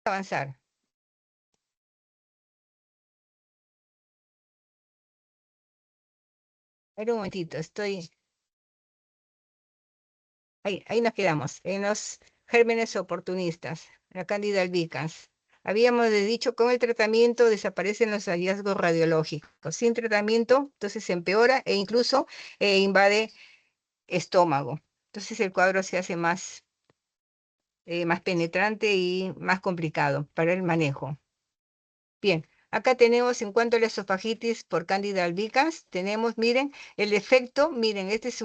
avanzar. A ver un momentito, ahí nos quedamos, en los gérmenes oportunistas, la Candida albicans. Habíamos dicho, con el tratamiento desaparecen los hallazgos radiológicos. Sin tratamiento, entonces se empeora e incluso invade estómago. Entonces el cuadro se hace más penetrante y más complicado para el manejo. Bien, acá tenemos en cuanto a la esofagitis por Candida albicans, tenemos, miren, el defecto, miren, este es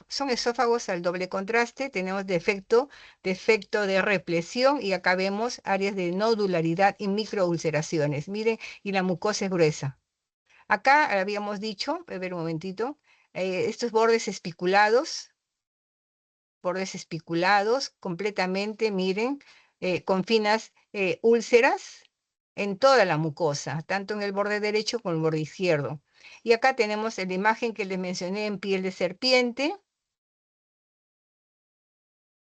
son esófagos al doble contraste, tenemos defecto de represión y acá vemos áreas de nodularidad y microulceraciones, miren, y la mucosa es gruesa. Acá habíamos dicho, a ver un momentito, estos bordes espiculados completamente, miren, con finas úlceras en toda la mucosa, tanto en el borde derecho como en el borde izquierdo. Y acá tenemos la imagen que les mencioné en piel de serpiente,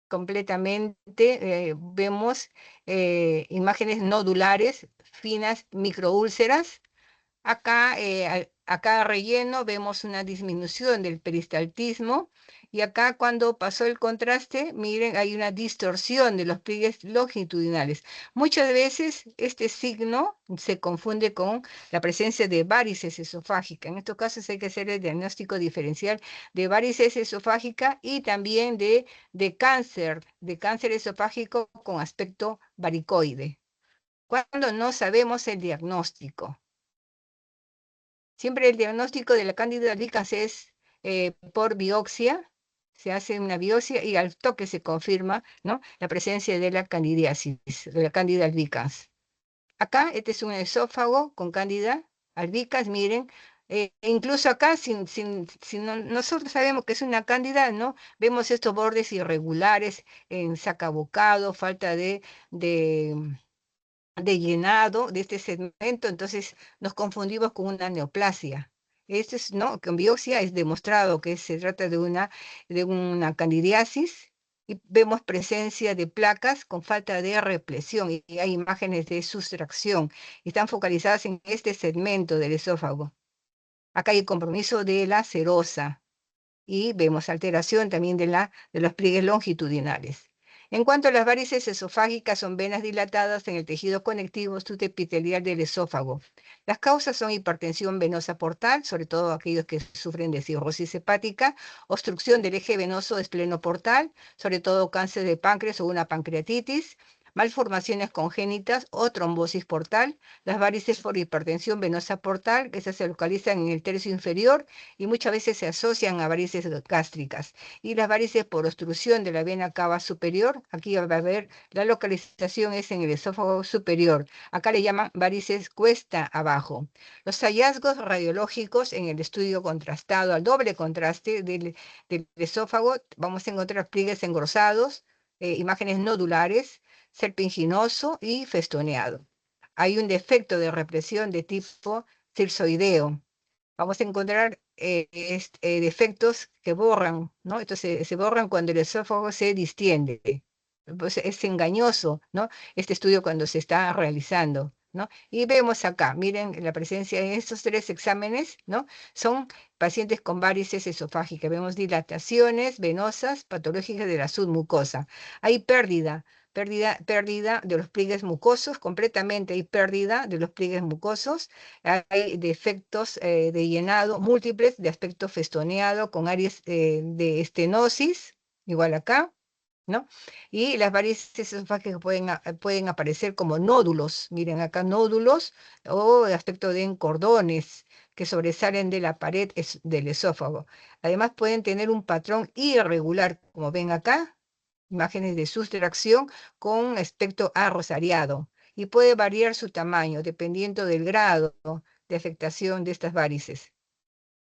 completamente, vemos imágenes nodulares, finas microúlceras. Acá relleno vemos una disminución del peristaltismo y acá cuando pasó el contraste, miren, hay una distorsión de los pliegues longitudinales. Muchas veces este signo se confunde con la presencia de varices esofágica. En estos casos hay que hacer el diagnóstico diferencial de varices esofágica y también de cáncer esofágico con aspecto varicoide. Cuando no sabemos el diagnóstico. Siempre el diagnóstico de la Cándida albicans es por biopsia, se hace una biopsia y al toque se confirma, ¿no?, la presencia de la candidiasis, de la Cándida albicans. Acá, este es un esófago con Cándida albicans, miren, incluso acá, si nosotros sabemos que es una cándida, ¿no?, vemos estos bordes irregulares en sacabocado, falta de llenado de este segmento, entonces nos confundimos con una neoplasia. Esto es, ¿no?, con biopsia es demostrado que se trata de una candidiasis y vemos presencia de placas con falta de represión y hay imágenes de sustracción. Están focalizadas en este segmento del esófago. Acá hay compromiso de la serosa y vemos alteración también de los pliegues longitudinales. En cuanto a las varices esofágicas, son venas dilatadas en el tejido conectivo subepitelial del esófago. Las causas son hipertensión venosa portal, sobre todo aquellos que sufren de cirrosis hepática, obstrucción del eje venoso esplenoportal, sobre todo cáncer de páncreas o una pancreatitis, malformaciones congénitas o trombosis portal, las varices por hipertensión venosa portal, que esas se localizan en el tercio inferior y muchas veces se asocian a varices gástricas. Y las varices por obstrucción de la vena cava superior, aquí va a ver, la localización es en el esófago superior. Acá le llaman varices cuesta abajo. Los hallazgos radiológicos en el estudio contrastado al doble contraste del esófago, vamos a encontrar pliegues engrosados, imágenes nodulares, serpinginoso y festoneado. Hay un defecto de represión de tipo cirzoideo. Vamos a encontrar defectos que borran, ¿no? Entonces se borran cuando el esófago se distiende. Pues es engañoso, ¿no?, este estudio cuando se está realizando, ¿no? Y vemos acá, miren la presencia en estos 3 exámenes, ¿no? Son pacientes con varices esofágicas. Vemos dilataciones venosas patológicas de la submucosa. Hay pérdida de los pliegues mucosos, completamente hay pérdida de los pliegues mucosos, hay defectos de llenado múltiples de aspecto festoneado con áreas de estenosis, igual acá, ¿no? Y las varices esofágicas pueden aparecer como nódulos, miren acá nódulos o de aspecto de encordones que sobresalen de la pared del esófago. Además pueden tener un patrón irregular, como ven acá, imágenes de sustracción con aspecto arrosariado y puede variar su tamaño dependiendo del grado de afectación de estas varices.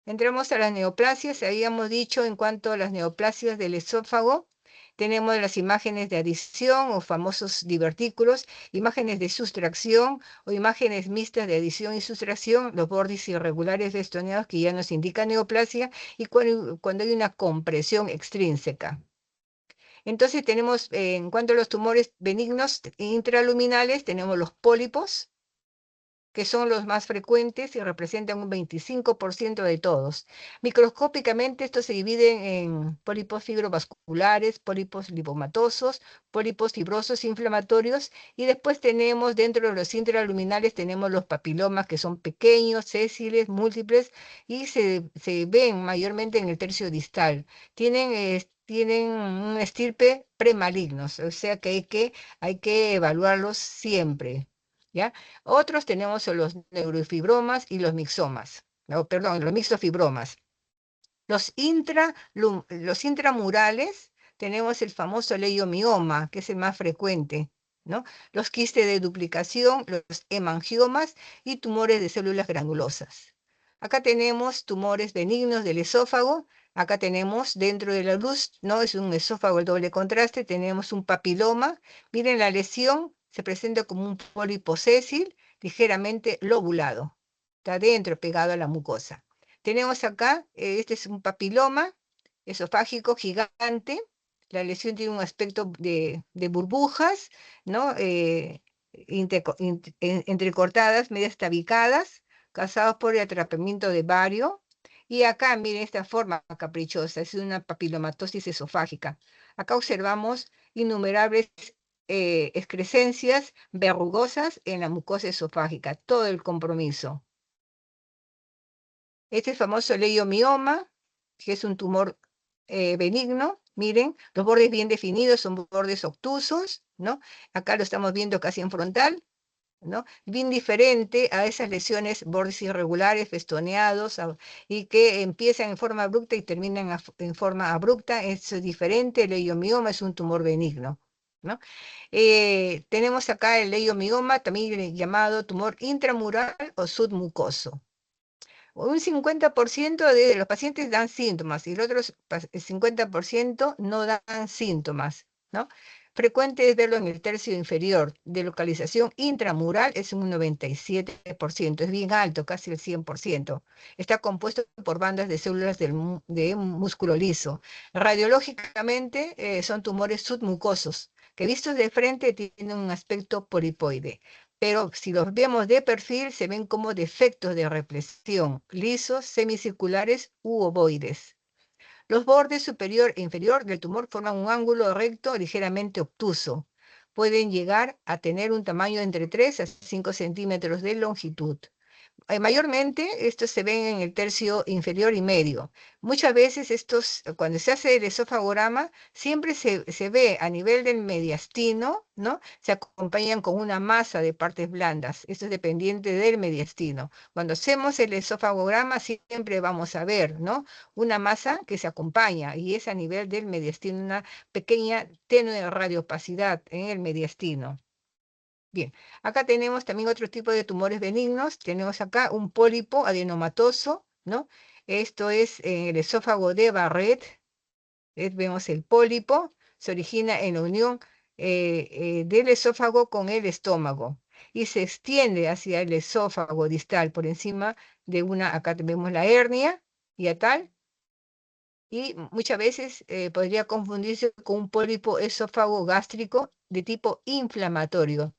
Entramos a las neoplasias. Habíamos dicho en cuanto a las neoplasias del esófago, tenemos las imágenes de adición o famosos divertículos, imágenes de sustracción o imágenes mixtas de adición y sustracción, los bordes irregulares festoneados que ya nos indican neoplasia y cuando hay una compresión extrínseca. Entonces tenemos, en cuanto a los tumores benignos intraluminales, tenemos los pólipos, que son los más frecuentes y representan un 25% de todos. Microscópicamente, estos se dividen en pólipos fibrovasculares, pólipos lipomatosos, pólipos fibrosos inflamatorios, y después tenemos dentro de los intraluminales, tenemos los papilomas, que son pequeños, sésiles, múltiples, y se ven mayormente en el tercio distal. Tienen un estirpe premalignos, o sea que hay que evaluarlos siempre, ¿ya? Otros tenemos los neurofibromas y los mixomas, no, perdón, los mixofibromas. Los intramurales tenemos el famoso leiomioma, que es el más frecuente, ¿no? Los quistes de duplicación, los hemangiomas y tumores de células granulosas. Acá tenemos tumores benignos del esófago. Acá tenemos dentro de la luz, ¿no? Es un esófago el doble contraste. Tenemos un papiloma. Miren la lesión, se presenta como un pólipo sésil, ligeramente lobulado. Está dentro, pegado a la mucosa. Tenemos acá, este es un papiloma esofágico gigante. La lesión tiene un aspecto de burbujas, ¿no? Entrecortadas, medias tabicadas, causadas por el atrapamiento de bario. Y acá, miren esta forma caprichosa, es una papilomatosis esofágica. Acá observamos innumerables excrescencias verrugosas en la mucosa esofágica, todo el compromiso. Este famoso leiomioma, que es un tumor benigno, miren, los bordes bien definidos son bordes obtusos, ¿no? Acá lo estamos viendo casi en frontal, ¿no? Bien diferente a esas lesiones, bordes irregulares, festoneados, y que empiezan en forma abrupta y terminan en forma abrupta. Es diferente, el leiomioma es un tumor benigno, ¿no? Tenemos acá el leiomioma, también llamado tumor intramural o submucoso. Un 50% de los pacientes dan síntomas y el otro 50% no dan síntomas, ¿no? Frecuente es verlo en el tercio inferior. De localización intramural es un 97%, es bien alto, casi el 100%. Está compuesto por bandas de células de músculo liso. Radiológicamente son tumores submucosos, que vistos de frente tienen un aspecto polipoide, pero si los vemos de perfil se ven como defectos de represión, lisos, semicirculares u ovoides. Los bordes superior e inferior del tumor forman un ángulo recto ligeramente obtuso. Pueden llegar a tener un tamaño entre 3 a 5 centímetros de longitud. Mayormente estos se ven en el tercio inferior y medio. Muchas veces estos, cuando se hace el esofagograma, siempre se ve a nivel del mediastino, ¿no? Se acompañan con una masa de partes blandas. Esto es dependiente del mediastino. Cuando hacemos el esofagograma, siempre vamos a ver, ¿no? Una masa que se acompaña y es a nivel del mediastino, una pequeña tenue radiopacidad en el mediastino. Bien, acá tenemos también otro tipo de tumores benignos. Tenemos acá un pólipo adenomatoso, ¿no? Esto es el esófago de Barrett. Vemos el pólipo, se origina en la unión del esófago con el estómago y se extiende hacia el esófago distal por encima de acá vemos la hernia y tal, y muchas veces podría confundirse con un pólipo esófago gástrico de tipo inflamatorio.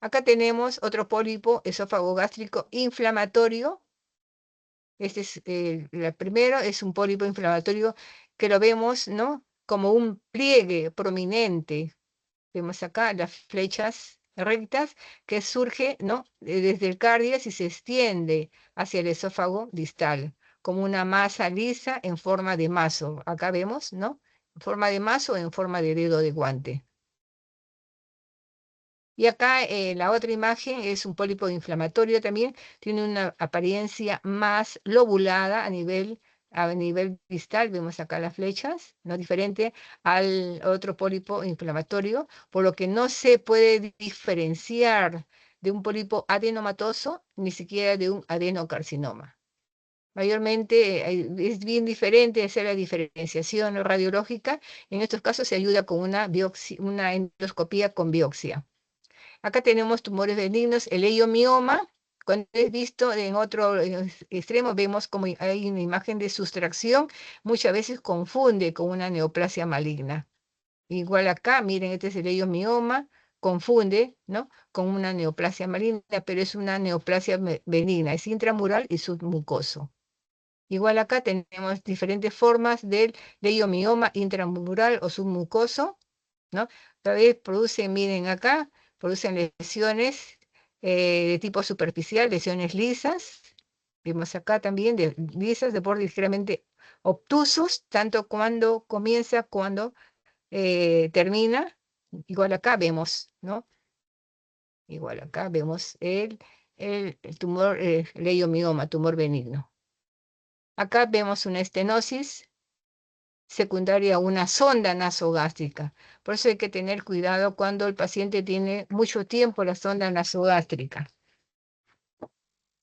Acá tenemos otro pólipo esófago gástrico inflamatorio. Este es el primero, es un pólipo inflamatorio que lo vemos, ¿no? Como un pliegue prominente. Vemos acá las flechas rectas que surge, ¿no? Desde el cardias y se extiende hacia el esófago distal, como una masa lisa en forma de mazo. Acá vemos, ¿no? En forma de mazo o en forma de dedo de guante. Y acá la otra imagen es un pólipo inflamatorio también, tiene una apariencia más lobulada a nivel distal, vemos acá las flechas, no diferente al otro pólipo inflamatorio, por lo que no se puede diferenciar de un pólipo adenomatoso, ni siquiera de un adenocarcinoma. Mayormente es bien diferente hacer la diferenciación radiológica. En estos casos se ayuda con una endoscopía con biopsia. Acá tenemos tumores benignos, el leiomioma, Cuando es visto en otro extremo, vemos como hay una imagen de sustracción, muchas veces confunde con una neoplasia maligna. Igual acá, miren, este es el leiomioma, confunde, ¿no? Con una neoplasia maligna, pero es una neoplasia benigna, es intramural y submucoso. Igual acá tenemos diferentes formas del leiomioma intramural o submucoso, ¿no? Tal vez producen, miren acá, producen lesiones de tipo superficial, lesiones lisas. Vemos acá también de lisas de bordes ligeramente obtusos, tanto cuando comienza, cuando termina. Igual acá vemos, ¿no? Igual acá vemos el tumor, leiomioma, tumor benigno. Acá vemos una estenosis secundaria a una sonda nasogástrica. Por eso hay que tener cuidado cuando el paciente tiene mucho tiempo la sonda nasogástrica.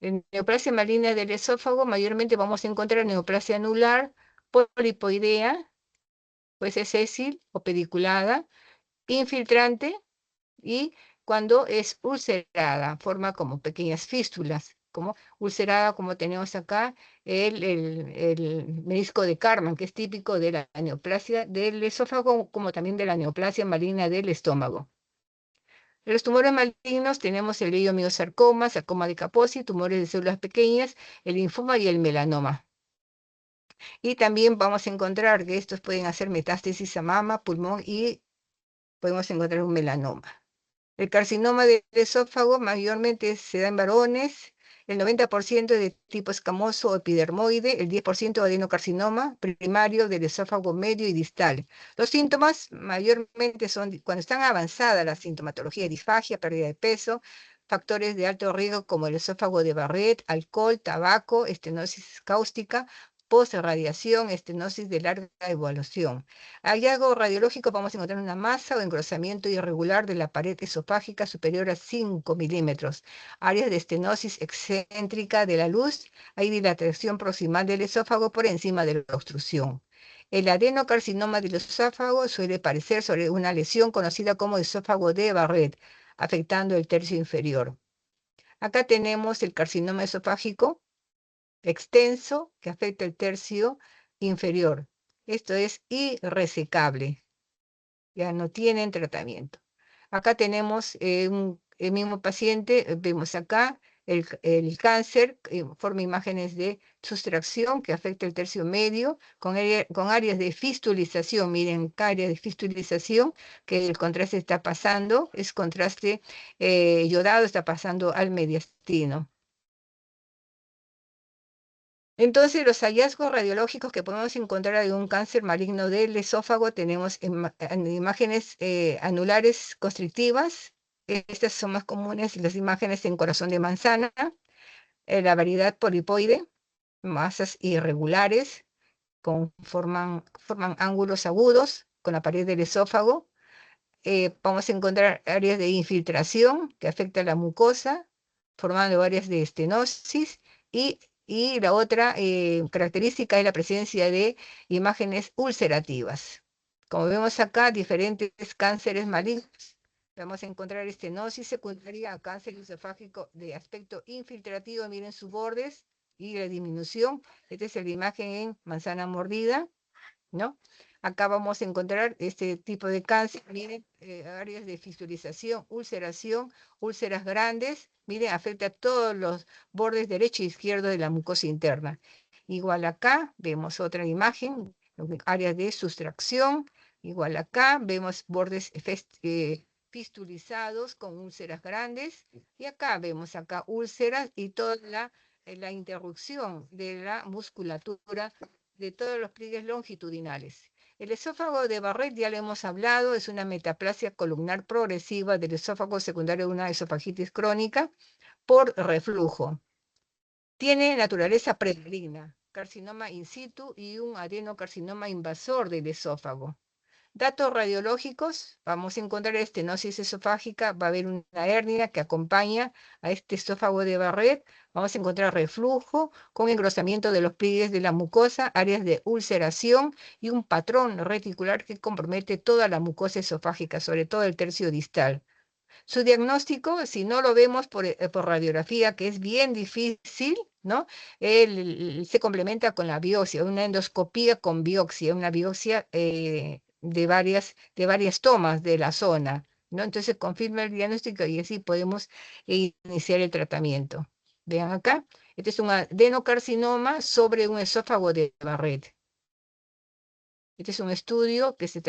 En neoplasia maligna del esófago, mayormente vamos a encontrar neoplasia anular, polipoidea, puede ser sésil o pediculada, infiltrante, y cuando es ulcerada, forma como pequeñas fístulas, como ulcerada, como tenemos acá el menisco de Karman, que es típico de la neoplasia del esófago, como también de la neoplasia maligna del estómago. En los tumores malignos tenemos el leiomiosarcoma, sarcoma de Kaposi, tumores de células pequeñas, el linfoma y el melanoma. Y también vamos a encontrar que estos pueden hacer metástasis a mama, pulmón y podemos encontrar un melanoma. El carcinoma del esófago mayormente se da en varones, el 90% de tipo escamoso o epidermoide, el 10% adenocarcinoma primario del esófago medio y distal. Los síntomas mayormente son cuando están avanzada la sintomatología, disfagia, pérdida de peso, factores de alto riesgo como el esófago de Barrett, alcohol, tabaco, estenosis cáustica, post-radiación, estenosis de larga evolución. Hallazgo radiológico, vamos a encontrar una masa o engrosamiento irregular de la pared esofágica superior a 5 milímetros, áreas de estenosis excéntrica de la luz, hay dilatación proximal del esófago por encima de la obstrucción. El adenocarcinoma del esófago suele parecer sobre una lesión conocida como esófago de Barrett, afectando el tercio inferior. Acá tenemos el carcinoma esofágico extenso que afecta el tercio inferior. Esto es irresecable, ya no tienen tratamiento. Acá tenemos el mismo paciente, vemos acá el cáncer, forma imágenes de sustracción que afecta el tercio medio, con áreas de fistulización, miren, áreas de fistulización que el contraste está pasando, es contraste yodado, está pasando al mediastino. Entonces, los hallazgos radiológicos que podemos encontrar de un cáncer maligno del esófago, tenemos imágenes anulares constrictivas. Estas son más comunes, las imágenes en corazón de manzana, la variedad polipoide, masas irregulares, forman ángulos agudos con la pared del esófago. Vamos a encontrar áreas de infiltración que afecta a la mucosa, formando áreas de estenosis, y la otra característica es la presencia de imágenes ulcerativas. Como vemos acá, diferentes cánceres malignos. Vamos a encontrar estenosis secundaria a cáncer esofágico de aspecto infiltrativo, miren sus bordes y la disminución. Esta es la imagen en manzana mordida, ¿no? Acá vamos a encontrar este tipo de cáncer, miren, áreas de fisulización, ulceración, úlceras grandes, miren, afecta a todos los bordes derecho e izquierdo de la mucosa interna. Igual acá vemos otra imagen, áreas de sustracción, igual acá vemos bordes fistulizados con úlceras grandes, y acá vemos acá úlceras y toda la interrupción de la musculatura de todos los pliegues longitudinales. El esófago de Barrett, ya lo hemos hablado, es una metaplasia columnar progresiva del esófago secundario de una esofagitis crónica por reflujo. Tiene naturaleza premaligna, carcinoma in situ y un adenocarcinoma invasor del esófago. Datos radiológicos, vamos a encontrar estenosis esofágica, va a haber una hernia que acompaña a este esófago de Barrett, vamos a encontrar reflujo con engrosamiento de los pliegues de la mucosa, áreas de ulceración y un patrón reticular que compromete toda la mucosa esofágica, sobre todo el tercio distal. Su diagnóstico, si no lo vemos por radiografía, que es bien difícil, ¿no? Se complementa con la biopsia, una endoscopía con biopsia, una biopsia de varias tomas de la zona, ¿no? Entonces confirma el diagnóstico y así podemos iniciar el tratamiento. Vean acá, este es un adenocarcinoma sobre un esófago de Barrett. Este es un estudio que se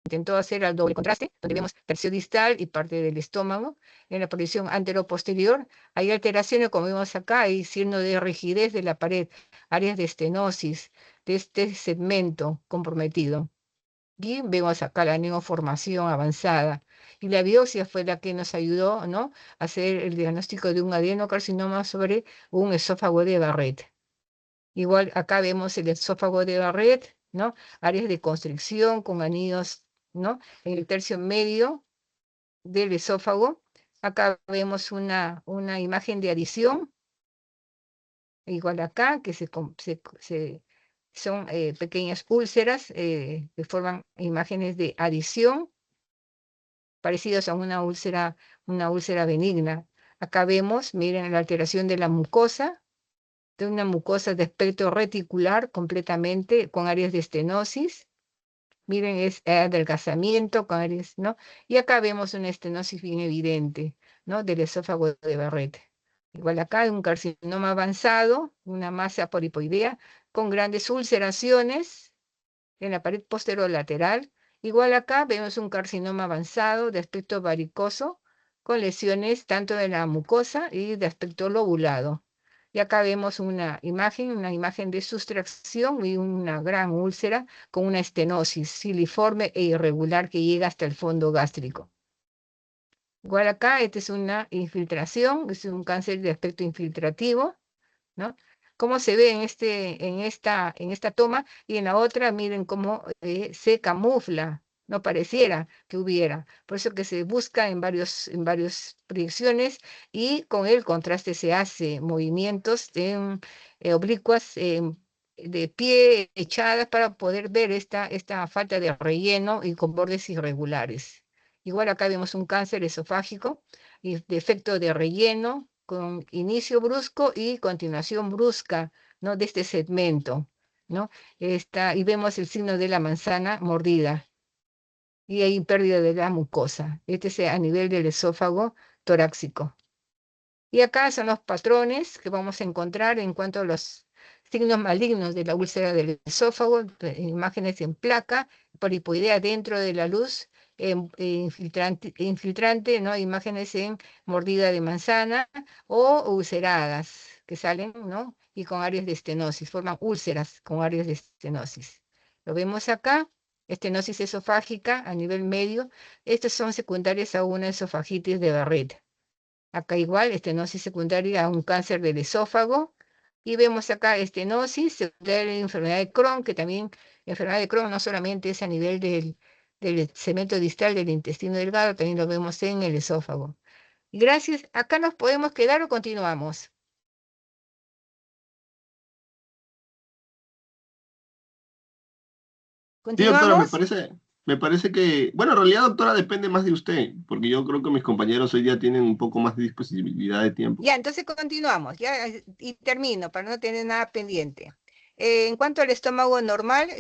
intentó hacer al doble contraste, donde vemos tercio distal y parte del estómago. En la posición anteroposterior hay alteraciones, como vemos acá, hay signo de rigidez de la pared, áreas de estenosis de este segmento comprometido. Y vemos acá la neoformación avanzada. Y la biopsia fue la que nos ayudó, ¿no?, a hacer el diagnóstico de un adenocarcinoma sobre un esófago de Barrett. Igual acá vemos el esófago de Barrett, ¿no? Áreas de constricción con anillos, ¿no? En el tercio medio del esófago. Acá vemos una imagen de adición, igual acá, que son pequeñas úlceras que forman imágenes de adición, parecidos a una úlcera benigna. Acá vemos, miren, la alteración de la mucosa, de una mucosa de espectro reticular completamente, con áreas de estenosis. Miren, es adelgazamiento con áreas, ¿no? Y acá vemos una estenosis bien evidente, ¿no?, del esófago de Barrett. Igual acá hay un carcinoma avanzado, una masa polipoidea con grandes ulceraciones en la pared posterolateral. Igual acá vemos un carcinoma avanzado de aspecto varicoso, con lesiones tanto de la mucosa y de aspecto lobulado. Y acá vemos una imagen de sustracción y una gran úlcera con una estenosis filiforme e irregular que llega hasta el fondo gástrico. Igual acá, esta es una infiltración, es un cáncer de aspecto infiltrativo, ¿no? Cómo se ve en esta toma, y en la otra, miren cómo se camufla, no pareciera que hubiera. Por eso que se busca en varias proyecciones, y con el contraste se hace movimientos oblicuas de pie, echadas, para poder ver esta falta de relleno y con bordes irregulares. Igual acá vemos un cáncer esofágico y defecto de relleno, con inicio brusco y continuación brusca, ¿no?, de este segmento, ¿no? Y vemos el signo de la manzana mordida, y hay pérdida de la mucosa. Este es a nivel del esófago torácico. Y acá son los patrones que vamos a encontrar en cuanto a los signos malignos de la úlcera del esófago, imágenes en placa, polipoidea dentro de la luz, infiltrante, ¿no? Imágenes en mordida de manzana, o ulceradas que salen, ¿no?, y con áreas de estenosis, forman úlceras con áreas de estenosis. Lo vemos acá, estenosis esofágica a nivel medio. Estas son secundarias a una esofagitis de Barrett. Acá igual, estenosis secundaria a un cáncer del esófago. Y vemos acá estenosis secundaria a la enfermedad de Crohn, que también la enfermedad de Crohn no solamente es a nivel del segmento distal del intestino delgado, también lo vemos en el esófago. Gracias. ¿Acá nos podemos quedar o continuamos? Sí, doctora, me ¿Continuamos? parece, me parece que, bueno, en realidad, doctora, depende más de usted, porque yo creo que mis compañeros hoy día tienen un poco más de disponibilidad de tiempo. Ya, entonces continuamos, ya, y termino para no tener nada pendiente. En cuanto al estómago normal,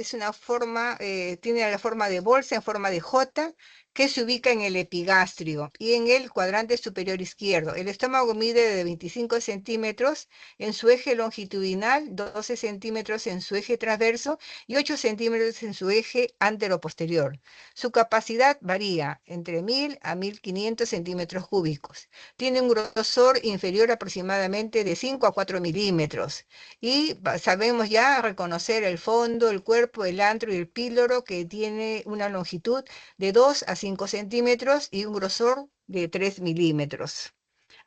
tiene la forma de bolsa en forma de J, que se ubica en el epigastrio y en el cuadrante superior izquierdo. El estómago mide de 25 centímetros en su eje longitudinal, 12 centímetros en su eje transverso y 8 centímetros en su eje anteroposterior. Su capacidad varía entre 1000 a 1500 centímetros cúbicos. Tiene un grosor inferior aproximadamente de 5 a 4 milímetros. Y sabemos ya reconocer el fondo, el cuerpo, el antro y el píloro, que tiene una longitud de 2 a 5 centímetros y un grosor de 3 milímetros.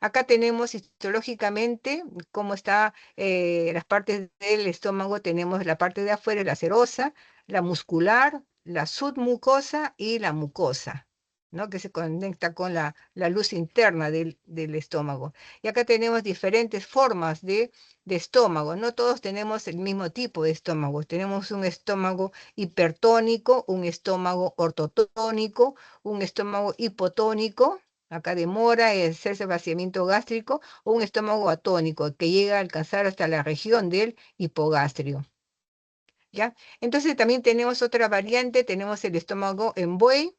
Acá tenemos histológicamente cómo está las partes del estómago. Tenemos la parte de afuera, la serosa, la muscular, la submucosa y la mucosa. ¿no? Que se conecta con la luz interna del estómago. Y acá tenemos diferentes formas de estómago. No todos tenemos el mismo tipo de estómago. Tenemos un estómago hipertónico, un estómago ortotónico, un estómago hipotónico. Acá demora en hacerse vaciamiento gástrico, o un estómago atónico que llega a alcanzar hasta la región del hipogastrio. ¿Ya? Entonces también tenemos otra variante, tenemos el estómago en buey,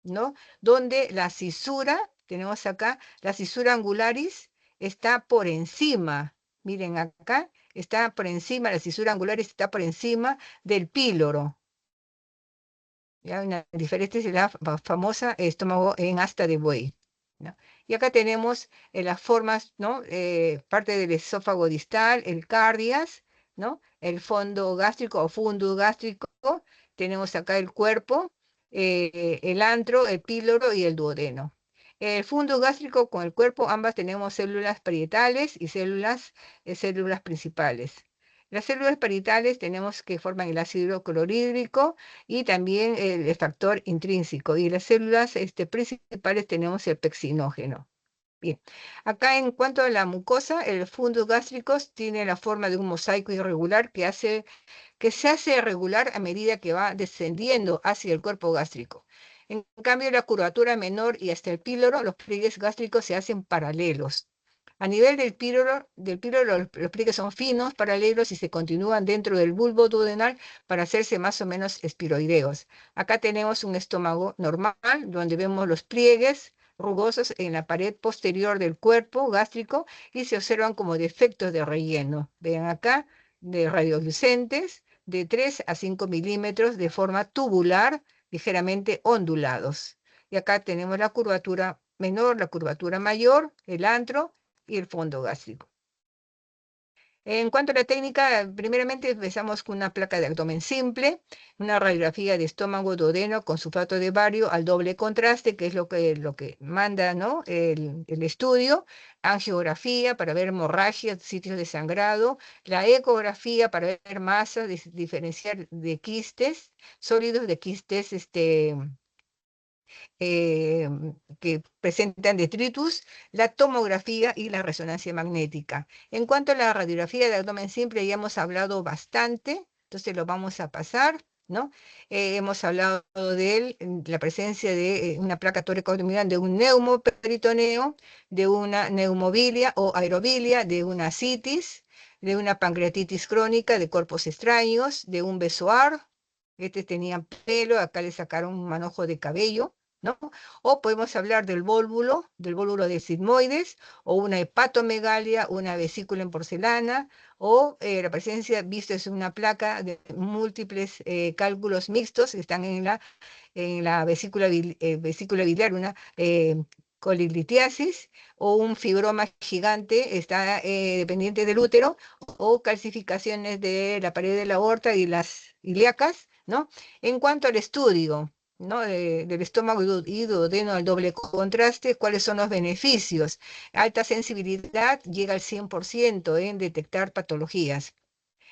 ¿no? Donde la cisura, tenemos acá, la cisura angularis está por encima, miren acá, está por encima, la cisura angularis está por encima del píloro. ¿Ya? Una diferencia es la famosa estómago en asta de buey, ¿no? Y acá tenemos las formas, ¿no? Parte del esófago distal, el cardias, ¿no? El fondo gástrico o fundus gástrico. Tenemos acá el cuerpo, el antro, el píloro y el duodeno. El fundus gástrico con el cuerpo, ambas tenemos células parietales y células principales. Las células parietales tenemos que forman el ácido clorhídrico y también el factor intrínseco. Y las células principales tenemos el pexinógeno. Bien, acá en cuanto a la mucosa, el fundus gástrico tiene la forma de un mosaico irregular que se hace irregular a medida que va descendiendo hacia el cuerpo gástrico. En cambio, la curvatura menor y hasta el píloro, los pliegues gástricos se hacen paralelos. A nivel del píloro los pliegues son finos, paralelos y se continúan dentro del bulbo duodenal para hacerse más o menos espiroideos. Acá tenemos un estómago normal, donde vemos los pliegues rugosos en la pared posterior del cuerpo gástrico y se observan como defectos de relleno. Vean acá, de radiolucentes, de 3 a 5 milímetros de forma tubular, ligeramente ondulados. Y acá tenemos la curvatura menor, la curvatura mayor, el antro y el fondo gástrico. En cuanto a la técnica, primeramente empezamos con una placa de abdomen simple, una radiografía de estómago duodeno con sulfato de bario al doble contraste, que es lo que manda, ¿no? el estudio, angiografía para ver hemorragias, sitios de sangrado, la ecografía para ver masas, diferenciar de quistes, sólidos de quistes eh, que presentan detritus, la tomografía y la resonancia magnética. En cuanto a la radiografía de abdomen simple, ya hemos hablado bastante, entonces lo vamos a pasar, ¿no? Hemos hablado de la presencia de una placa torácico-abdominal, de un neumoperitoneo, de una neumobilia o aerobilia, de una ascitis, de una pancreatitis crónica, de cuerpos extraños, de un besoar. Este tenía pelo, acá le sacaron un manojo de cabello, ¿no? O podemos hablar del vólvulo de sigmoides, o una hepatomegalia, una vesícula en porcelana, o la presencia, visto es una placa de múltiples cálculos mixtos que están en la vesícula biliar, una colilitiasis, o un fibroma gigante, está dependiente del útero, o calcificaciones de la pared de la aorta y las ilíacas, ¿no? En cuanto al estudio, ¿no? Del estómago y duodeno al doble contraste, ¿cuáles son los beneficios? Alta sensibilidad, llega al 100% en detectar patologías.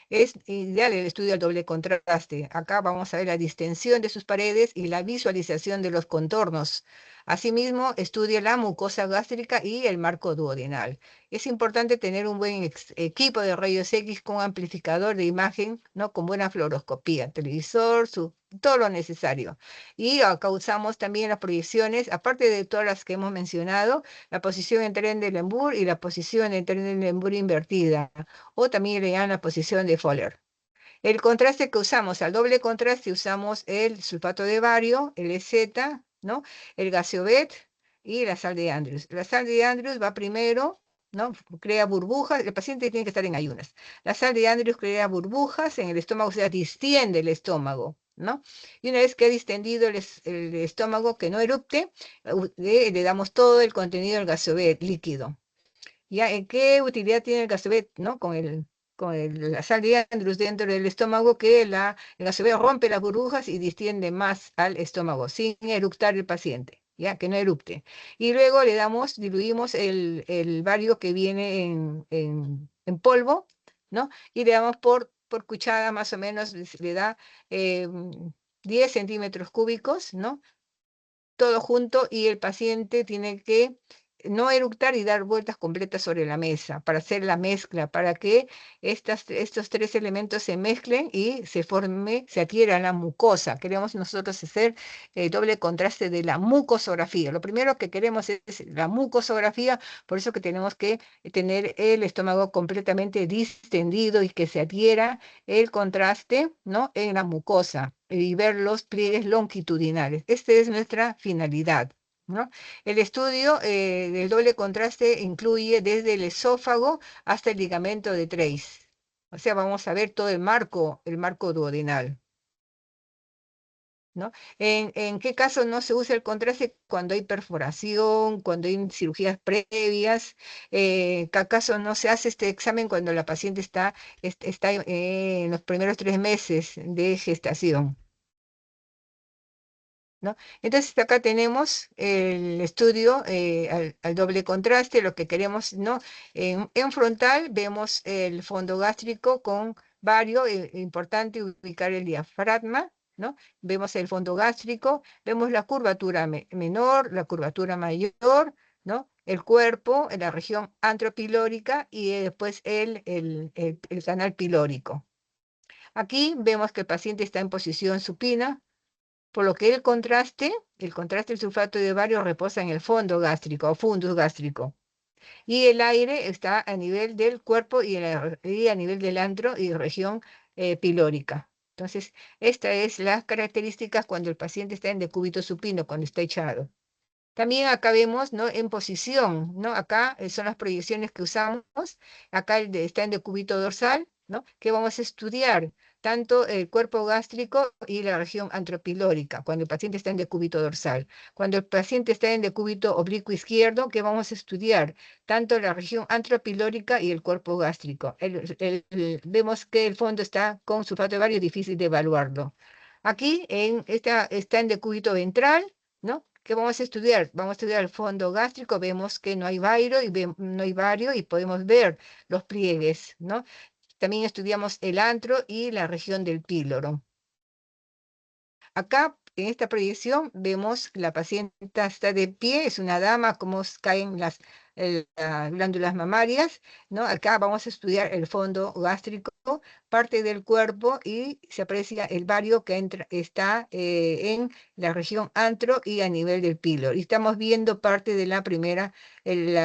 Es ideal el estudio al doble contraste. Acá vamos a ver la distensión de sus paredes y la visualización de los contornos. Asimismo, estudia la mucosa gástrica y el marco duodenal. Es importante tener un buen equipo de rayos X con amplificador de imagen, ¿no? Con buena fluoroscopía, televisor, todo lo necesario. Y acá usamos también las proyecciones, aparte de todas las que hemos mencionado, la posición en tren de Lembour y la posición en tren de Lembour invertida, o también le llaman la posición de Fowler. El contraste que usamos, al doble contraste usamos el sulfato de bario, el EZ, ¿no? El gaseovet y la sal de Andrews. La sal de Andrews va primero, ¿no? Crea burbujas, el paciente tiene que estar en ayunas. La sal de Andrews crea burbujas en el estómago, o sea, distiende el estómago, ¿no? Y una vez que ha distendido el estómago, que no erupte, le damos todo el contenido del gaseovet líquido. ¿Ya? ¿Qué utilidad tiene el gasovet, ¿no? La sal de Andrews dentro del estómago, que el gasovet rompe las burbujas y distiende más al estómago, sin eructar el paciente, ¿ya? Que no erupte. Y luego diluimos el bario que viene en polvo, ¿no? Y le damos por cuchara más o menos, le da 10 centímetros cúbicos, ¿no? todo junto y el paciente tiene que no eructar y dar vueltas completas sobre la mesa para hacer la mezcla, para que estos tres elementos se mezclen y se adhiera a la mucosa. Queremos nosotros hacer doble contraste de la mucosografía. Lo primero que queremos es la mucosografía, por eso que tenemos que tener el estómago completamente distendido y que se adhiera el contraste, ¿no?, en la mucosa y ver los pliegues longitudinales. Esta es nuestra finalidad, ¿no? El estudio del doble contraste incluye desde el esófago hasta el ligamento de Treis. O sea, vamos a ver todo el marco duodenal, ¿no? ¿En qué caso no se usa el contraste? Cuando hay perforación, cuando hay cirugías previas. ¿Qué acaso no se hace este examen cuando la paciente está en los primeros 3 meses de gestación? ¿No? Entonces acá tenemos el estudio al doble contraste, lo que queremos, ¿no? En frontal vemos el fondo gástrico con vario, importante ubicar el diafragma, ¿no? Vemos el fondo gástrico, vemos la curvatura menor, la curvatura mayor, ¿no? El cuerpo, en la región antropilórica y después el canal pilórico. Aquí vemos que el paciente está en posición supina, por lo que el contraste del sulfato de bario reposa en el fondo gástrico o fundus gástrico. Y el aire está a nivel del cuerpo y a nivel del antro y región pilórica. Entonces, estas es las características cuando el paciente está en decúbito supino, cuando está echado. También acá vemos, ¿no?, en posición, ¿no? Acá son las proyecciones que usamos. Acá está en decúbito dorsal, ¿no?, que vamos a estudiar tanto el cuerpo gástrico y la región antropilórica, cuando el paciente está en decúbito dorsal. Cuando el paciente está en decúbito oblicuo izquierdo, que vamos a estudiar tanto la región antropilórica y el cuerpo gástrico. Vemos que el fondo está con sulfato de bario, difícil de evaluarlo. Aquí está en decúbito ventral, ¿no? ¿Qué vamos a estudiar? Vamos a estudiar el fondo gástrico, vemos que no hay no hay bario y podemos ver los pliegues, ¿no? También estudiamos el antro y la región del píloro. Acá, en esta proyección, vemos la paciente está de pie, es una dama, cómo caen las glándulas mamarias, ¿no? Acá vamos a estudiar el fondo gástrico, parte del cuerpo, y se aprecia el bario que está en la región antro y a nivel del píloro. Y estamos viendo parte de la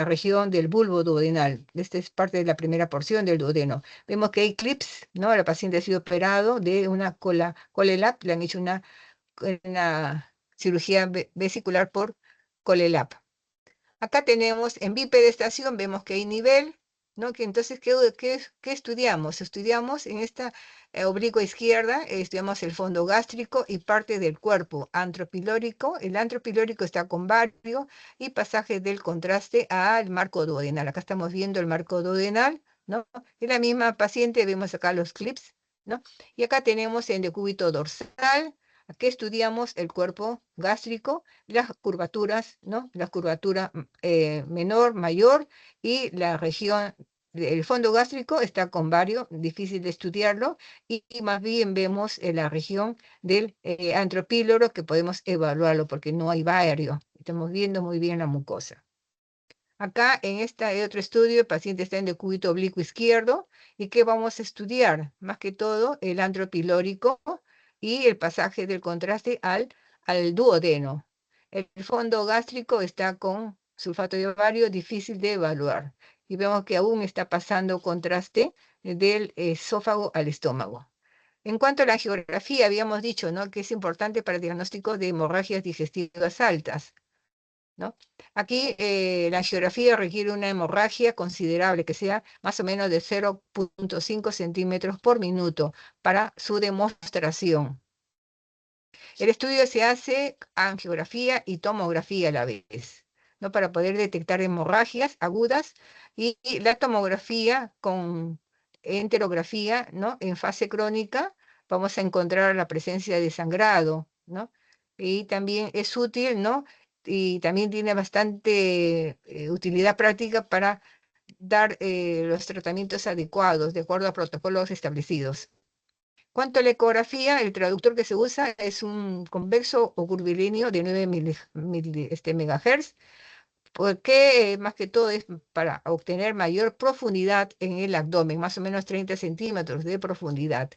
región del bulbo duodenal. Esta es parte de la primera porción del duodeno. Vemos que hay clips, ¿no? La paciente ha sido operado de una colelap, le han hecho una cirugía vesicular por colelap. Acá tenemos en bipedestación, vemos que hay nivel, ¿no? Que entonces, ¿qué estudiamos? Estudiamos en esta oblicua izquierda, estudiamos el fondo gástrico y parte del cuerpo antropilórico. El antropilórico está con bario y pasaje del contraste al marco duodenal. Acá estamos viendo el marco duodenal, ¿no? En la misma paciente vemos acá los clips, ¿no? Y acá tenemos en decúbito dorsal. Aquí estudiamos el cuerpo gástrico, las curvaturas, ¿no? La curvatura menor, mayor, y la región del fondo gástrico está con bario, difícil de estudiarlo, y más bien vemos la región del antropíloro que podemos evaluarlo porque no hay bario. Estamos viendo muy bien la mucosa. Acá en este otro estudio, el paciente está en decúbito oblicuo izquierdo. ¿Y qué vamos a estudiar? Más que todo, el antropilórico y el pasaje del contraste al duodeno. El fondo gástrico está con sulfato de bario, difícil de evaluar. Y vemos que aún está pasando contraste del esófago al estómago. En cuanto a la angiografía, habíamos dicho, ¿no?, que es importante para el diagnóstico de hemorragias digestivas altas, ¿no? Aquí la angiografía requiere una hemorragia considerable, que sea más o menos de 0,5 centímetros por minuto para su demostración. El estudio se hace angiografía y tomografía a la vez, ¿no?, para poder detectar hemorragias agudas, y la tomografía con enterografía, ¿no?, en fase crónica, vamos a encontrar la presencia de sangrado, ¿no? Y también es útil, ¿no? Y también tiene bastante utilidad práctica para dar los tratamientos adecuados de acuerdo a protocolos establecidos. Cuanto a la ecografía, el traductor que se usa es un convexo o curvilíneo de 9 megahertz, porque más que todo es para obtener mayor profundidad en el abdomen, más o menos 30 centímetros de profundidad.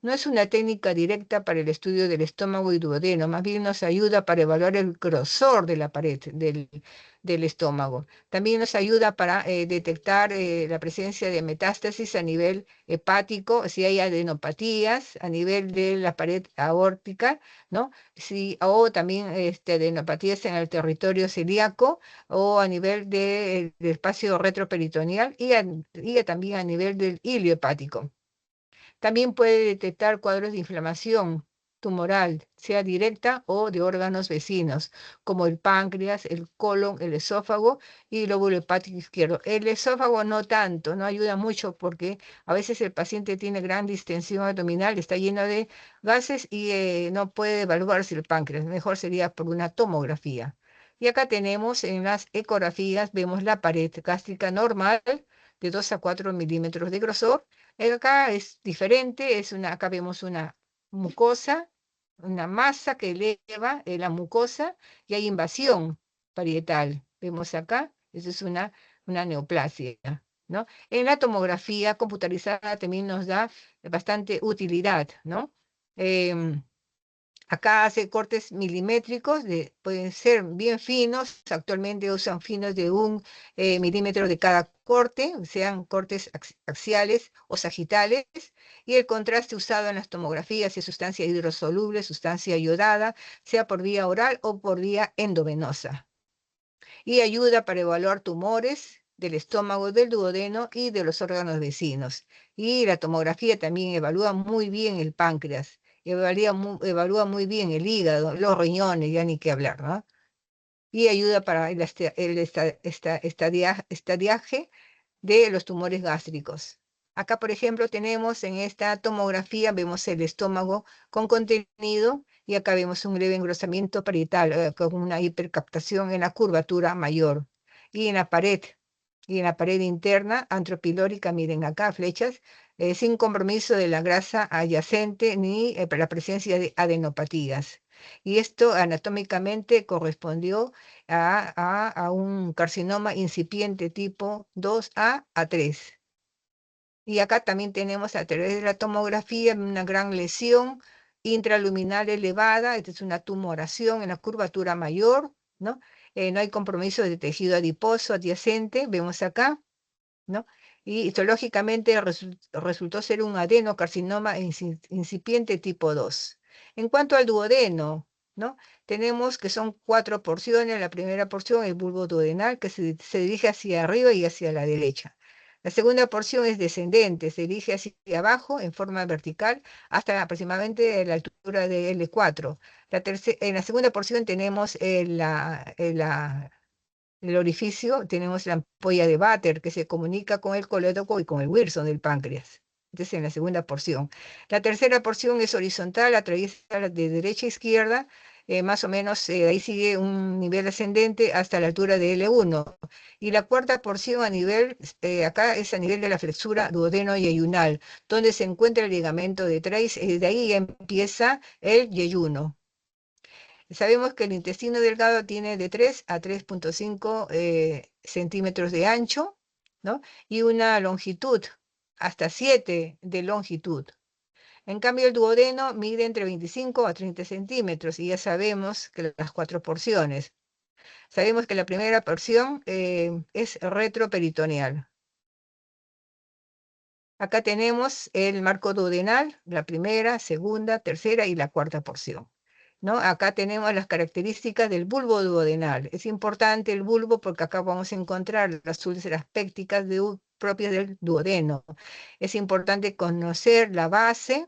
No es una técnica directa para el estudio del estómago y duodeno, más bien nos ayuda para evaluar el grosor de la pared del estómago. También nos ayuda para detectar la presencia de metástasis a nivel hepático, si hay adenopatías a nivel de la pared aórtica, ¿no? O también adenopatías en el territorio celíaco o a nivel del espacio retroperitoneal y también a nivel del hilio hepático. También puede detectar cuadros de inflamación tumoral, sea directa o de órganos vecinos, como el páncreas, el colon, el esófago y el lóbulo hepático izquierdo. El esófago no tanto, no ayuda mucho porque a veces el paciente tiene gran distensión abdominal, está lleno de gases y no puede evaluarse el páncreas. Mejor sería por una tomografía. Y acá tenemos en las ecografías, vemos la pared gástrica normal de 2 a 4 milímetros de grosor. Acá es diferente, acá vemos una mucosa, una masa que eleva la mucosa y hay invasión parietal. Vemos acá, eso es una neoplasia, ¿no? En la tomografía computarizada también nos da bastante utilidad, ¿no? Em, Acá hace cortes milimétricos, pueden ser bien finos, actualmente usan finos de 1 milímetro de cada corte, sean cortes axiales o sagitales, y el contraste usado en las tomografías es sustancia hidrosoluble, sustancia iodada, sea por vía oral o por vía endovenosa, y ayuda para evaluar tumores del estómago, del duodeno y de los órganos vecinos. Y la tomografía también evalúa muy bien el páncreas, evalúa muy bien el hígado, los riñones, ya ni qué hablar, ¿no? Y ayuda para estadiaje de los tumores gástricos. Acá, por ejemplo, tenemos en esta tomografía, vemos el estómago con contenido y acá vemos un leve engrosamiento parietal con una hipercaptación en la curvatura mayor. Y en la pared interna antropilórica, miren acá, flechas, sin compromiso de la grasa adyacente ni la presencia de adenopatías. Y esto anatómicamente correspondió a un carcinoma incipiente tipo 2A a 3. Y acá también tenemos a través de la tomografía una gran lesión intraluminal elevada, esta es una tumoración en la curvatura mayor, ¿no? No hay compromiso de tejido adiposo adyacente, vemos acá, ¿no? Y histológicamente resultó ser un adenocarcinoma incipiente tipo 2. En cuanto al duodeno, ¿no? Tenemos que son 4 porciones. La primera porción, el bulbo duodenal, que se dirige hacia arriba y hacia la derecha. La segunda porción es descendente, se dirige hacia abajo en forma vertical hasta aproximadamente la altura de L4. En la segunda porción tenemos el orificio, tenemos la ampolla de Vater que se comunica con el colédoco y con el Wilson del páncreas. Entonces, en la segunda porción. La tercera porción es horizontal, atraviesa de derecha a izquierda, más o menos ahí sigue un nivel ascendente hasta la altura de L1. Y la cuarta porción acá es a nivel de la flexura duodeno y yeyunal, donde se encuentra el ligamento de Treis, y de ahí empieza el yeyuno. Sabemos que el intestino delgado tiene de 3 a 3,5 centímetros de ancho, ¿no? Y una longitud, hasta 7 de longitud. En cambio, el duodeno mide entre 25 a 30 centímetros y ya sabemos que las 4 porciones. Sabemos que la primera porción es retroperitoneal. Acá tenemos el marco duodenal, la primera, segunda, tercera y la cuarta porción, ¿no? Acá tenemos las características del bulbo duodenal. Es importante el bulbo porque acá vamos a encontrar las úlceras pépticas propias del duodeno. Es importante conocer la base.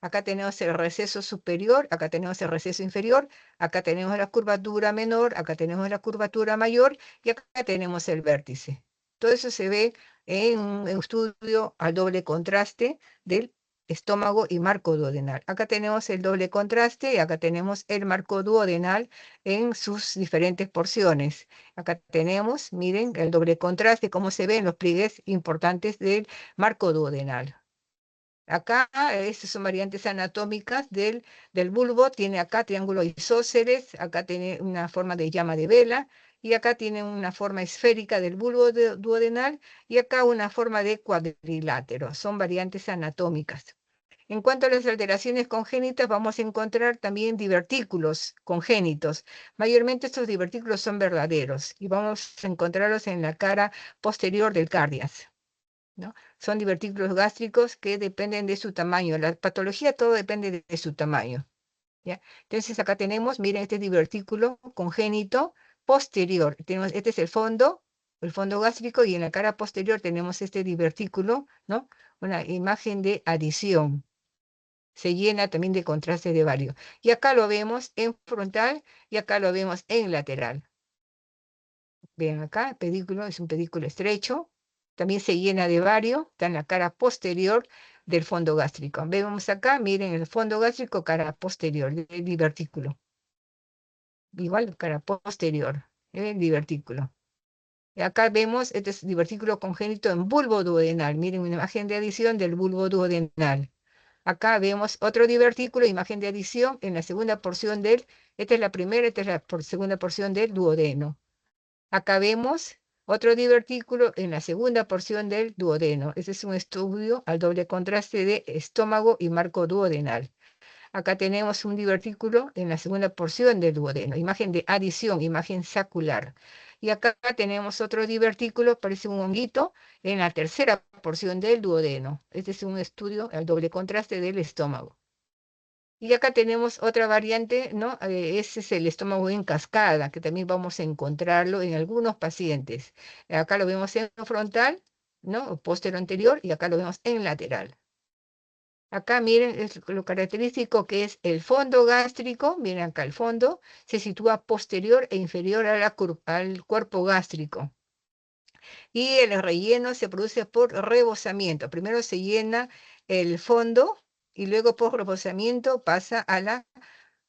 Acá tenemos el receso superior, acá tenemos el receso inferior, acá tenemos la curvatura menor, acá tenemos la curvatura mayor y acá tenemos el vértice. Todo eso se ve en un estudio al doble contraste del estómago y marco duodenal. Acá tenemos el doble contraste y acá tenemos el marco duodenal en sus diferentes porciones. Acá tenemos, miren, el doble contraste, cómo se ven los pliegues importantes del marco duodenal. Acá, estas son variantes anatómicas del bulbo. Tiene acá triángulo isósceles, acá tiene una forma de llama de vela, y acá tiene una forma esférica del bulbo duodenal, y acá una forma de cuadrilátero. Son variantes anatómicas. En cuanto a las alteraciones congénitas, vamos a encontrar también divertículos congénitos. Mayormente estos divertículos son verdaderos y vamos a encontrarlos en la cara posterior del cardias, ¿no? Son divertículos gástricos que dependen de su tamaño. La patología todo depende de su tamaño, ¿ya? Entonces acá tenemos, miren, este divertículo congénito posterior. Tenemos, este es el fondo gástrico, y en la cara posterior tenemos este divertículo, ¿no? Una imagen de adición. Se llena también de contraste de bario. Y acá lo vemos en frontal y acá lo vemos en lateral. Vean acá, el pedículo es un pedículo estrecho, también se llena de bario, está en la cara posterior del fondo gástrico. Vemos acá, miren el fondo gástrico, cara posterior del divertículo. Igual, cara posterior, el divertículo. Y acá vemos, este es divertículo congénito en bulbo duodenal. Miren una imagen de adición del bulbo duodenal. Acá vemos otro divertículo, imagen de adición en la segunda porción esta es la primera, esta es la segunda porción del duodeno. Acá vemos otro divertículo en la segunda porción del duodeno. Este es un estudio al doble contraste de estómago y marco duodenal. Acá tenemos un divertículo en la segunda porción del duodeno, imagen de adición, imagen sacular. Y acá tenemos otro divertículo, parece un honguito, en la tercera porción del duodeno. Este es un estudio al doble contraste del estómago. Y acá tenemos otra variante, ¿no? Ese es el estómago en cascada, que también vamos a encontrarlo en algunos pacientes. Acá lo vemos en frontal, ¿no? Póstero anterior, y acá lo vemos en lateral. Acá miren es lo característico que es el fondo gástrico. Miren acá el fondo se sitúa posterior e inferior a al cuerpo gástrico. Y el relleno se produce por rebosamiento. Primero se llena el fondo y luego por rebosamiento pasa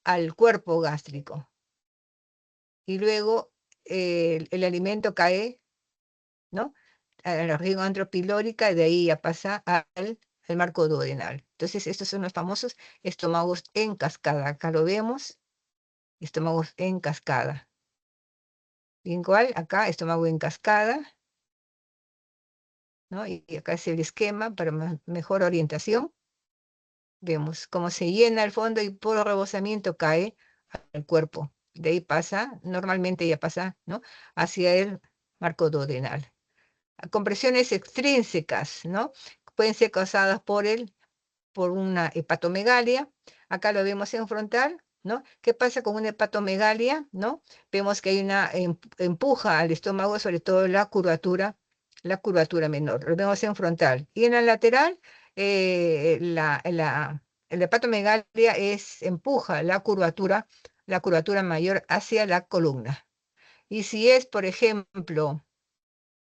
al cuerpo gástrico. Y luego el alimento cae, ¿no? A la región antropilórica, y de ahí ya pasa al marco duodenal. Entonces, estos son los famosos estómagos en cascada. Acá lo vemos, estómagos en cascada. Igual, acá, estómago en cascada, ¿no? Y acá es el esquema para mejor orientación. Vemos cómo se llena el fondo y por rebosamiento cae al cuerpo. De ahí pasa, normalmente ya pasa, ¿no? Hacia el marco duodenal. Compresiones extrínsecas, ¿no? Pueden ser causadas por una hepatomegalia. Acá lo vemos en frontal, ¿no? ¿Qué pasa con una hepatomegalia, ¿no? Vemos que hay una empuja al estómago, sobre todo la curvatura menor. Lo vemos en frontal. Y en la lateral, la hepatomegalia empuja la curvatura mayor hacia la columna. Y si es, por ejemplo,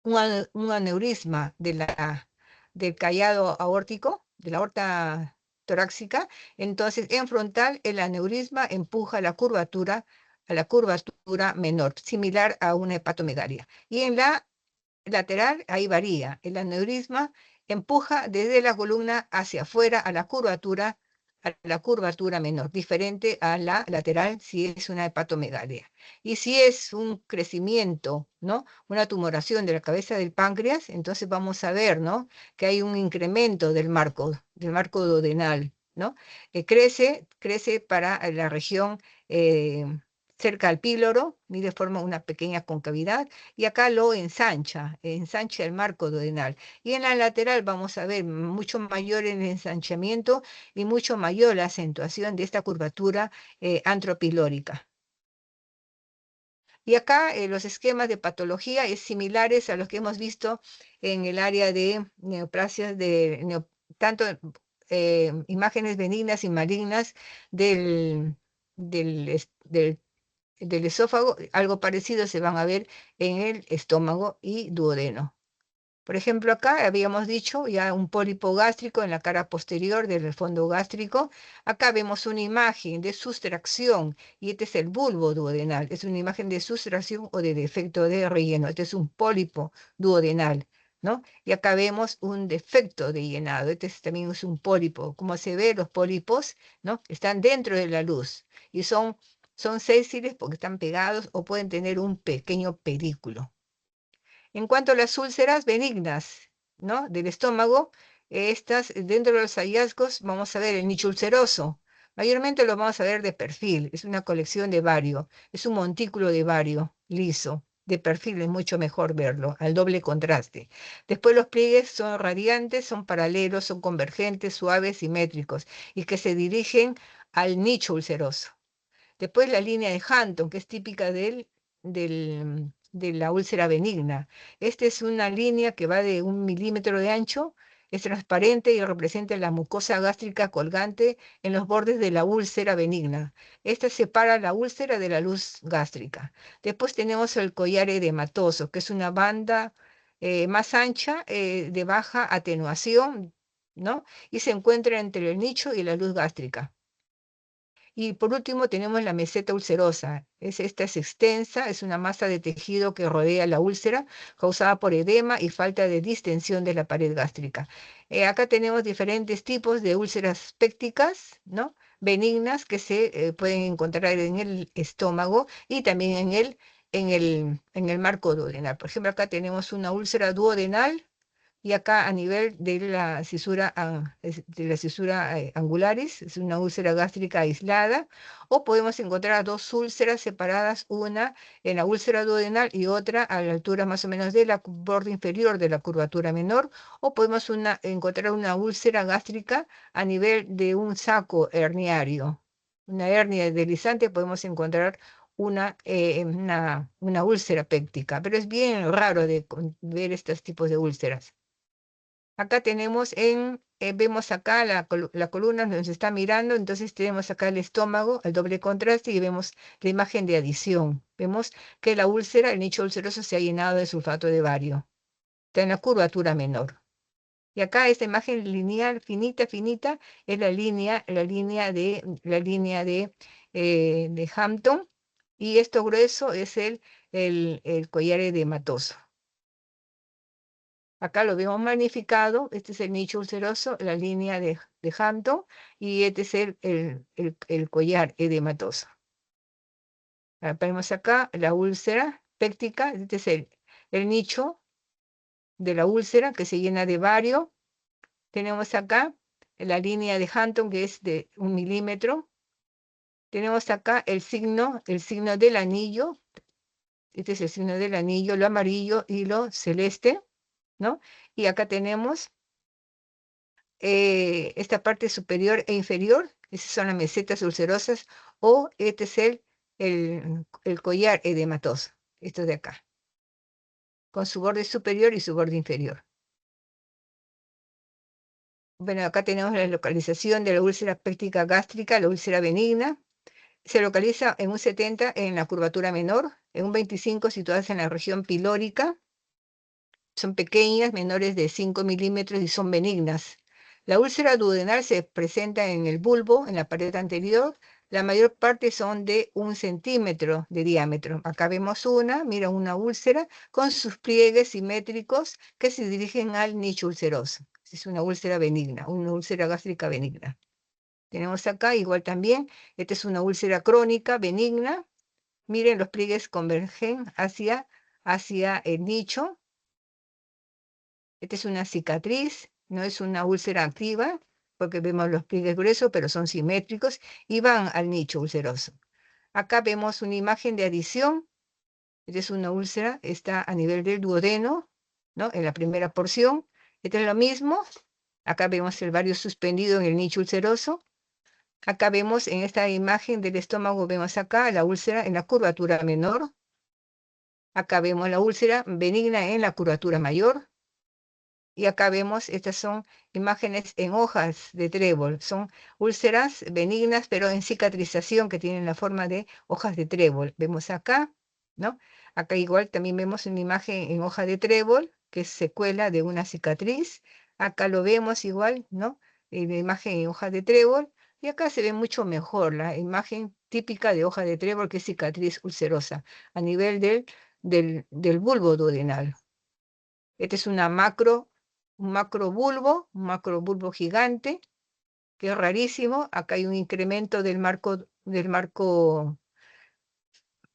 un aneurisma del callado aórtico, de la aorta torácica, entonces en frontal el aneurisma empuja a la curvatura menor, similar a una hepatomegalia. Y en la lateral, ahí varía. El aneurisma empuja desde la columna hacia afuera a la curvatura menor, diferente a la lateral si es una hepatomegalia. Y si es un crecimiento, ¿no? Una tumoración de la cabeza del páncreas, entonces vamos a ver, ¿no? Que hay un incremento del marco duodenal, ¿no? Crece para la región cerca al píloro, mide forma una pequeña concavidad, y acá lo ensancha el marco duodenal. Y en la lateral vamos a ver mucho mayor el ensanchamiento y mucho mayor la acentuación de esta curvatura antropilórica. Y acá los esquemas de patología es similares a los que hemos visto en el área de neoplasias, tanto imágenes benignas y malignas del, del esófago. Algo parecido se van a ver en el estómago y duodeno. Por ejemplo, acá habíamos dicho ya un pólipo gástrico en la cara posterior del fondo gástrico. Acá vemos una imagen de sustracción y este es el bulbo duodenal. Es una imagen de sustracción o de defecto de relleno. Este es un pólipo duodenal. ¿no? Y acá vemos un defecto de llenado. También es un pólipo. Como se ve, los pólipos, ¿no? Están dentro de la luz y son sésiles porque están pegados o pueden tener un pequeño pedículo. En cuanto a las úlceras benignas, ¿no? Del estómago, estas, dentro de los hallazgos, vamos a ver el nicho ulceroso. Mayormente lo vamos a ver de perfil, es una colección de bario, es un montículo de bario liso. De perfil es mucho mejor verlo, al doble contraste. Después los pliegues son radiantes, son paralelos, son convergentes, suaves, simétricos, y que se dirigen al nicho ulceroso. Después la línea de Hampton, que es típica de la úlcera benigna. Esta es una línea que va de 1 milímetro de ancho, es transparente y representa la mucosa gástrica colgante en los bordes de la úlcera benigna. Esta separa la úlcera de la luz gástrica. Después tenemos el collar edematoso, que es una banda más ancha, de baja atenuación, ¿no? Y se encuentra entre el nicho y la luz gástrica. Y por último tenemos la meseta ulcerosa. Esta es extensa, es una masa de tejido que rodea la úlcera causada por edema y falta de distensión de la pared gástrica. Acá tenemos diferentes tipos de úlceras pépticas, ¿no? Benignas que se pueden encontrar en el estómago y también en el marco duodenal. Por ejemplo, acá tenemos una úlcera duodenal y acá a nivel de la cisura, angularis, es una úlcera gástrica aislada, o podemos encontrar dos úlceras separadas, una en la úlcera duodenal y otra a la altura más o menos de la borde inferior de la curvatura menor, o podemos encontrar una úlcera gástrica a nivel de un saco herniario. Una hernia deslizante podemos encontrar una úlcera péptica, pero es bien raro de ver estos tipos de úlceras. Acá vemos acá la columna donde se está mirando, entonces tenemos acá el estómago, el doble contraste y vemos la imagen de adición. Vemos que la úlcera, el nicho ulceroso se ha llenado de sulfato de bario. Está en la curvatura menor. Y acá esta imagen lineal, finita, finita, es la línea de Hampton, y esto grueso es el collar edematoso. Acá lo vemos magnificado, este es el nicho ulceroso, la línea de Hampton, y este es el collar edematoso. Vemos acá la úlcera péptica, este es el nicho de la úlcera que se llena de bario. Tenemos acá la línea de Hampton que es de 1 milímetro. Tenemos acá el signo del anillo, este es el signo del anillo, lo amarillo y lo celeste, ¿no? Y acá tenemos esta parte superior e inferior, esas son las mesetas ulcerosas, o este es el collar edematoso, esto de acá, con su borde superior y su borde inferior. Bueno, acá tenemos la localización de la úlcera péptica gástrica, la úlcera benigna. Se localiza en un 70 en la curvatura menor, en un 25 situadas en la región pilórica. Son pequeñas, menores de 5 milímetros y son benignas. La úlcera duodenal se presenta en el bulbo, en la pared anterior. La mayor parte son de 1 centímetro de diámetro. Acá vemos mira, una úlcera con sus pliegues simétricos que se dirigen al nicho ulceroso. Es una úlcera benigna, una úlcera gástrica benigna. Tenemos acá igual también, esta es una úlcera crónica benigna. Miren, los pliegues convergen hacia el nicho. Esta es una cicatriz, no es una úlcera activa, porque vemos los pliegues gruesos, pero son simétricos y van al nicho ulceroso. Acá vemos una imagen de adición. Esta es una úlcera, está a nivel del duodeno, ¿no? En la primera porción. Este es lo mismo. Acá vemos el bario suspendido en el nicho ulceroso. Acá vemos en esta imagen del estómago, vemos acá la úlcera en la curvatura menor. Acá vemos la úlcera benigna en la curvatura mayor. Y acá vemos, estas son imágenes en hojas de trébol. Son úlceras benignas, pero en cicatrización, que tienen la forma de hojas de trébol. Vemos acá, ¿no? Acá igual también vemos una imagen en hoja de trébol, que es secuela de una cicatriz. Acá lo vemos igual, ¿no? La imagen en hoja de trébol. Y acá se ve mucho mejor la imagen típica de hoja de trébol, que es cicatriz ulcerosa, a nivel del bulbo duodenal. Este es un macrobulbo gigante, que es rarísimo. Acá hay un incremento del marco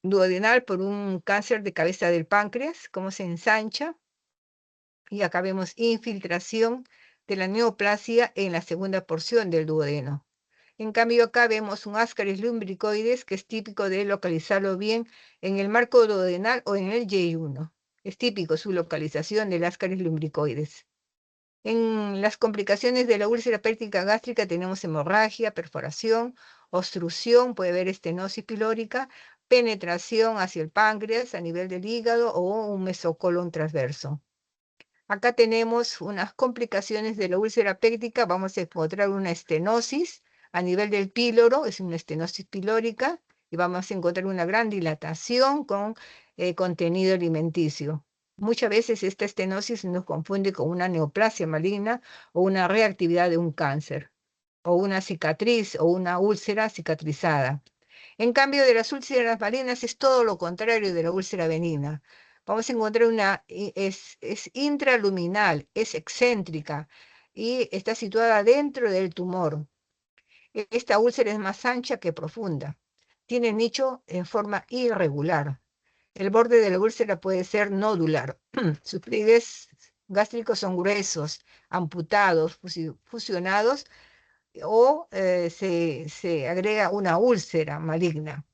duodenal por un cáncer de cabeza del páncreas, cómo se ensancha. Y acá vemos infiltración de la neoplasia en la segunda porción del duodeno. En cambio, acá vemos un Ascaris lumbricoides, que es típico de localizarlo bien en el marco duodenal o en el J1. Es típico su localización del Ascaris lumbricoides. En las complicaciones de la úlcera péptica gástrica tenemos hemorragia, perforación, obstrucción, puede haber estenosis pilórica, penetración hacia el páncreas a nivel del hígado o un mesocolon transverso. Acá tenemos unas complicaciones de la úlcera péptica. Vamos a encontrar una estenosis a nivel del píloro, es una estenosis pilórica, y vamos a encontrar una gran dilatación con contenido alimenticio. Muchas veces esta estenosis nos confunde con una neoplasia maligna o una reactividad de un cáncer, o una cicatriz o una úlcera cicatrizada. En cambio, de las úlceras malignas es todo lo contrario de la úlcera benigna. Vamos a encontrar es intraluminal, es excéntrica y está situada dentro del tumor. Esta úlcera es más ancha que profunda. Tiene nicho en forma irregular. El borde de la úlcera puede ser nodular. Sus pliegues gástricos son gruesos, amputados, fusionados, o se agrega una úlcera maligna.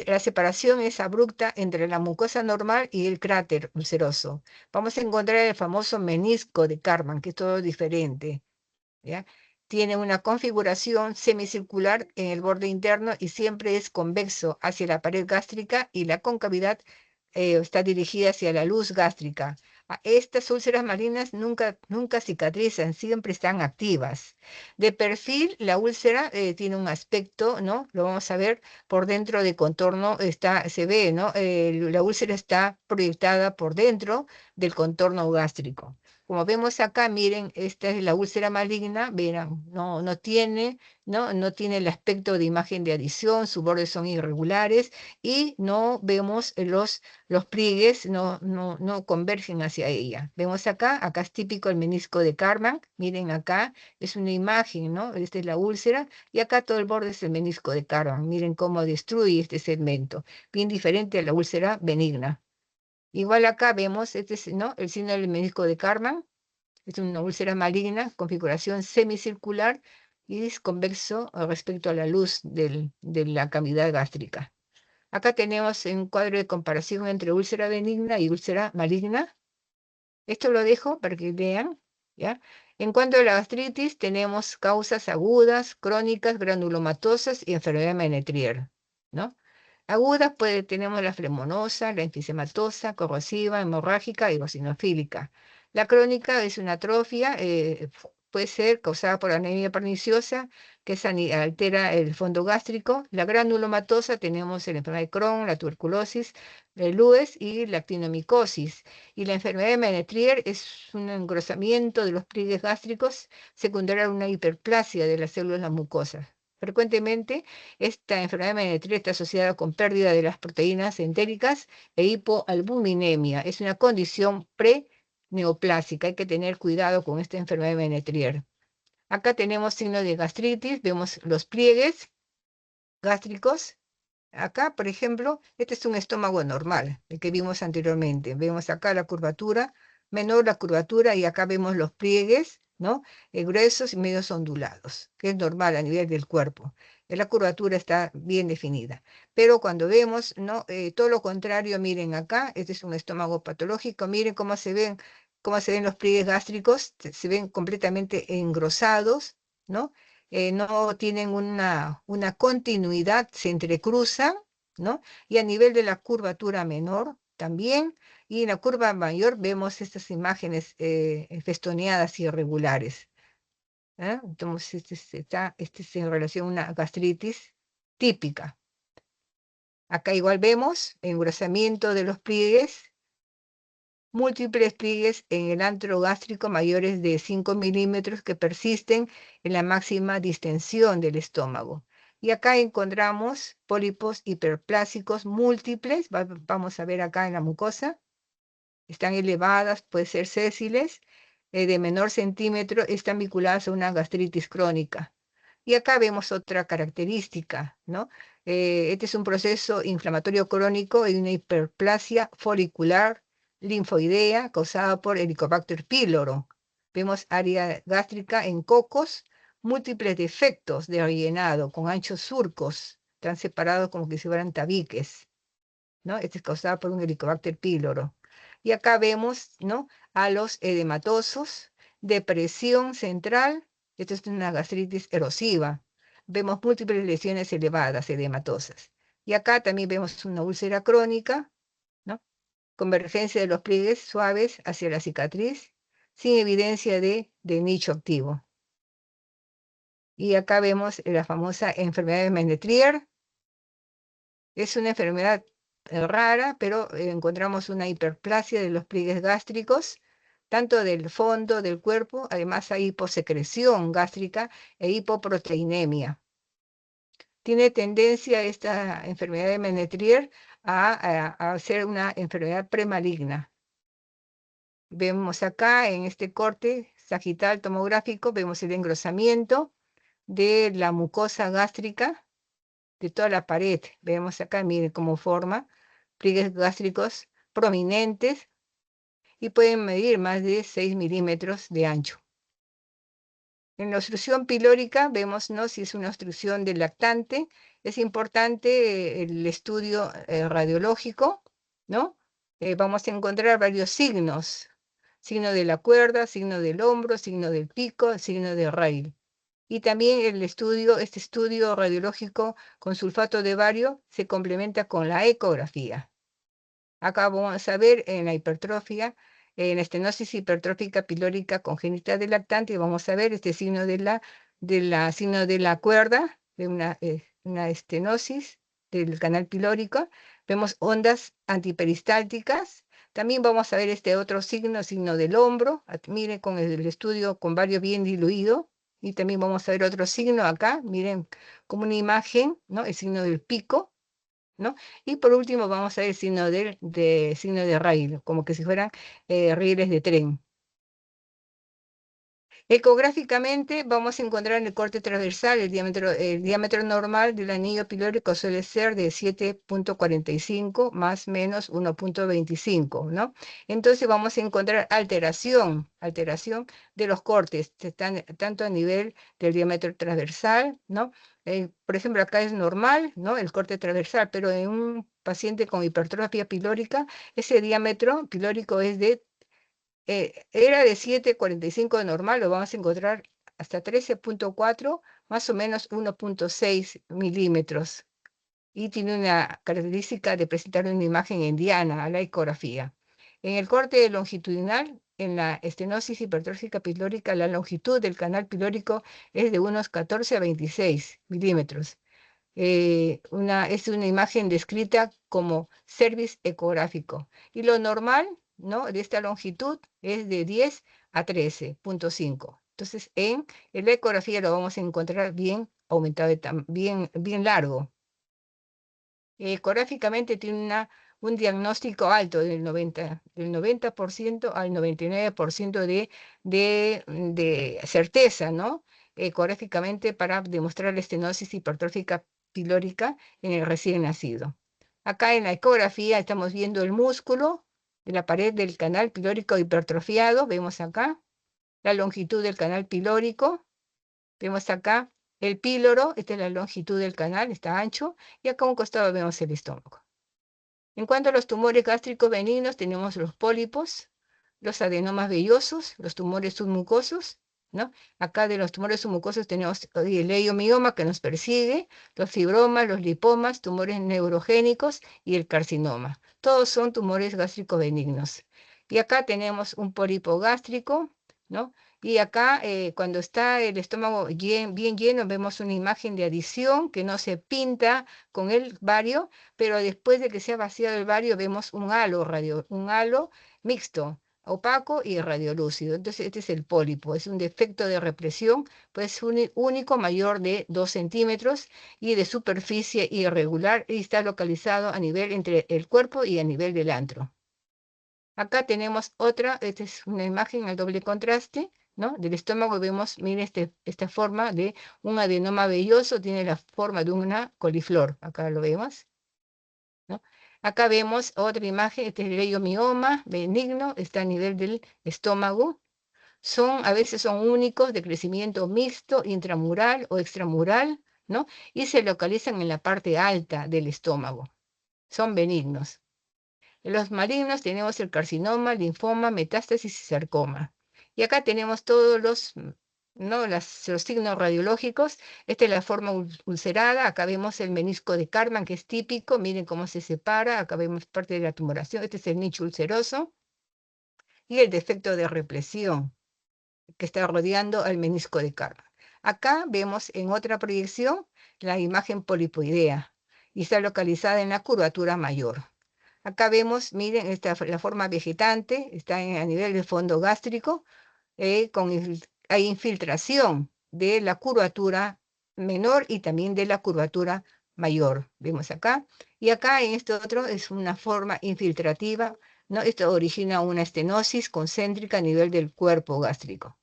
La separación es abrupta entre la mucosa normal y el cráter ulceroso. Vamos a encontrar el famoso menisco de Karman, que es todo diferente, ¿ya? Tiene una configuración semicircular en el borde interno y siempre es convexo hacia la pared gástrica, y la concavidad está dirigida hacia la luz gástrica. Estas úlceras malignas nunca cicatrizan, siempre están activas. De perfil, la úlcera tiene un aspecto, ¿no? Lo vamos a ver por dentro de contorno, se ve, ¿no? La úlcera está proyectada por dentro del contorno gástrico. Como vemos acá, miren, esta es la úlcera maligna, verán, no tiene el aspecto de imagen de adición, sus bordes son irregulares y no vemos los pliegues, no convergen hacia ella. Vemos acá es típico el menisco de Karman, miren acá, es una imagen, ¿no? Esta es la úlcera y acá todo el borde es el menisco de Karman. Miren cómo destruye este segmento, bien diferente a la úlcera benigna. Igual acá vemos, ¿no? El signo del menisco de Karman. Es una úlcera maligna, configuración semicircular y es convexo respecto a la luz de la cavidad gástrica. Acá tenemos un cuadro de comparación entre úlcera benigna y úlcera maligna. Esto lo dejo para que vean, ¿ya? En cuanto a la gastritis, tenemos causas agudas, crónicas, granulomatosas y enfermedad de Menetrier, ¿no? Agudas, tenemos la flemonosa, la enfisematosa, corrosiva, hemorrágica y eosinofílica. La crónica es una atrofia, puede ser causada por anemia perniciosa, que altera el fondo gástrico. La granulomatosa, tenemos la enfermedad de Crohn, la tuberculosis, el LUES y la actinomicosis. Y la enfermedad de Menetrier es un engrosamiento de los pliegues gástricos secundario a una hiperplasia de las células mucosas. Frecuentemente, esta enfermedad de Menetrier está asociada con pérdida de las proteínas entéricas e hipoalbuminemia. Es una condición preneoplásica. Hay que tener cuidado con esta enfermedad de Menetrier. Acá tenemos signos de gastritis, vemos los pliegues gástricos. Acá, por ejemplo, este es un estómago normal, el que vimos anteriormente. Vemos acá la curvatura, menor la curvatura, y acá vemos los pliegues, ¿no? Gruesos y medios ondulados, que es normal a nivel del cuerpo. La curvatura está bien definida. Pero cuando vemos, ¿no? Todo lo contrario, miren acá, este es un estómago patológico, miren cómo se ven los pliegues gástricos, se ven completamente engrosados, ¿no? No tienen una continuidad, se entrecruzan, ¿no? Y a nivel de la curvatura menor también, y en la curva mayor vemos estas imágenes festoneadas y irregulares. Entonces, este es en relación a una gastritis típica. Acá igual vemos engrosamiento de los pliegues, múltiples pliegues en el antro gástrico mayores de 5 milímetros que persisten en la máxima distensión del estómago. Y acá encontramos pólipos hiperplásicos múltiples, vamos a ver acá en la mucosa, están elevadas, puede ser sésiles, de menor centímetro, están vinculadas a una gastritis crónica. Y acá vemos otra característica, ¿no? Este es un proceso inflamatorio crónico y una hiperplasia folicular linfoidea causada por Helicobacter pylori. Vemos área gástrica en cocos, múltiples defectos de rellenado con anchos surcos, están separados como que si fueran tabiques, ¿no? Este es causada por un Helicobacter pylori. Y acá vemos, ¿no?, a los edematosos, depresión central. Esto es una gastritis erosiva. Vemos múltiples lesiones elevadas edematosas. Y acá también vemos una úlcera crónica, ¿no?, convergencia de los pliegues suaves hacia la cicatriz, sin evidencia de nicho activo. Y acá vemos la famosa enfermedad de Menetrier. Es una enfermedad rara, pero encontramos una hiperplasia de los pliegues gástricos, tanto del fondo del cuerpo. Además hay hiposecreción gástrica e hipoproteinemia. Tiene tendencia esta enfermedad de Menetrier a ser una enfermedad premaligna. Vemos acá en este corte sagital tomográfico, vemos el engrosamiento de la mucosa gástrica, de toda la pared. Vemos acá, miren cómo forma pliegues gástricos prominentes y pueden medir más de 6 milímetros de ancho. En la obstrucción pilórica vemos, ¿no?, si es una obstrucción del lactante. Es importante el estudio radiológico, ¿no? Vamos a encontrar varios signos: signo de la cuerda, signo del hombro, signo del pico, signo de Rayleigh. Y también este estudio radiológico con sulfato de bario se complementa con la ecografía. Acá vamos a ver en la hipertrofia, en la estenosis hipertrófica pilórica congénita del lactante, vamos a ver este signo signo de la cuerda, de una estenosis del canal pilórico. Vemos ondas antiperistálticas. También vamos a ver este otro signo, signo del hombro. Miren con el estudio con bario bien diluido. Y también vamos a ver otro signo acá, miren, como una imagen, ¿no?, el signo del pico, ¿no? Y por último vamos a ver el signo de Rayleigh, como que si fueran rieles de tren. Ecográficamente vamos a encontrar en el corte transversal el diámetro normal del anillo pilórico suele ser de 7.45 más menos 1.25, ¿no? Entonces vamos a encontrar alteración de los cortes, tanto a nivel del diámetro transversal, ¿no? Por ejemplo, acá es normal, ¿no?, el corte transversal, pero en un paciente con hipertrofia pilórica, ese diámetro pilórico era de 7.45 de normal, lo vamos a encontrar hasta 13.4, más o menos 1.6 milímetros. Y tiene una característica de presentar una imagen en diana a la ecografía. En el corte longitudinal, en la estenosis hipertrófica pilórica, la longitud del canal pilórico es de unos 14 a 26 milímetros. Es una imagen descrita como cervix ecográfico. Y lo normal, ¿no?, de esta longitud es de 10 a 13.5. Entonces, en la ecografía lo vamos a encontrar bien aumentado, bien largo. Ecográficamente tiene un diagnóstico alto del 90% al 99% de certeza, ¿no?, ecográficamente, para demostrar la estenosis hipertrófica pilórica en el recién nacido. Acá en la ecografía estamos viendo el músculo de la pared del canal pilórico hipertrofiado. Vemos acá la longitud del canal pilórico. Vemos acá el píloro, esta es la longitud del canal, está ancho. Y acá a un costado vemos el estómago. En cuanto a los tumores gástricos benignos, tenemos los pólipos, los adenomas vellosos, los tumores submucosos, ¿no? Acá de los tumores submucosos tenemos el leiomioma que nos persigue, los fibromas, los lipomas, tumores neurogénicos y el carcinoma. Todos son tumores gástricos benignos. Y acá tenemos un pólipo gástrico, ¿no? Y acá, cuando está el estómago bien lleno, vemos una imagen de adición que no se pinta con el bario, pero después de que se ha vaciado el bario, vemos un halo mixto, opaco y radiolúcido. Entonces, este es el pólipo, es un defecto de represión, pues único, mayor de 2 centímetros y de superficie irregular, y está localizado a nivel entre el cuerpo y a nivel del antro. Acá tenemos otra, esta es una imagen al doble contraste, ¿no? Del estómago vemos, mire, esta forma de un adenoma velloso, tiene la forma de una coliflor, acá lo vemos, ¿no? Acá vemos otra imagen, este es el leiomioma benigno, está a nivel del estómago. A veces son únicos de crecimiento mixto, intramural o extramural, ¿no? Y se localizan en la parte alta del estómago. Son benignos. En los malignos tenemos el carcinoma, linfoma, metástasis y sarcoma. Y acá tenemos todos ¿no? Los signos radiológicos. Esta es la forma ulcerada. Acá vemos el menisco de Karman, que es típico. Miren cómo se separa. Acá vemos parte de la tumoración. Este es el nicho ulceroso. Y el defecto de represión que está rodeando al menisco de Karman. Acá vemos en otra proyección la imagen polipoidea y está localizada en la curvatura mayor. Acá vemos, miren, la forma vegetante, está a nivel del fondo gástrico, hay infiltración de la curvatura menor y también de la curvatura mayor. Vemos acá. Y acá en este otro es una forma infiltrativa, ¿no? Esto origina una estenosis concéntrica a nivel del cuerpo gástrico.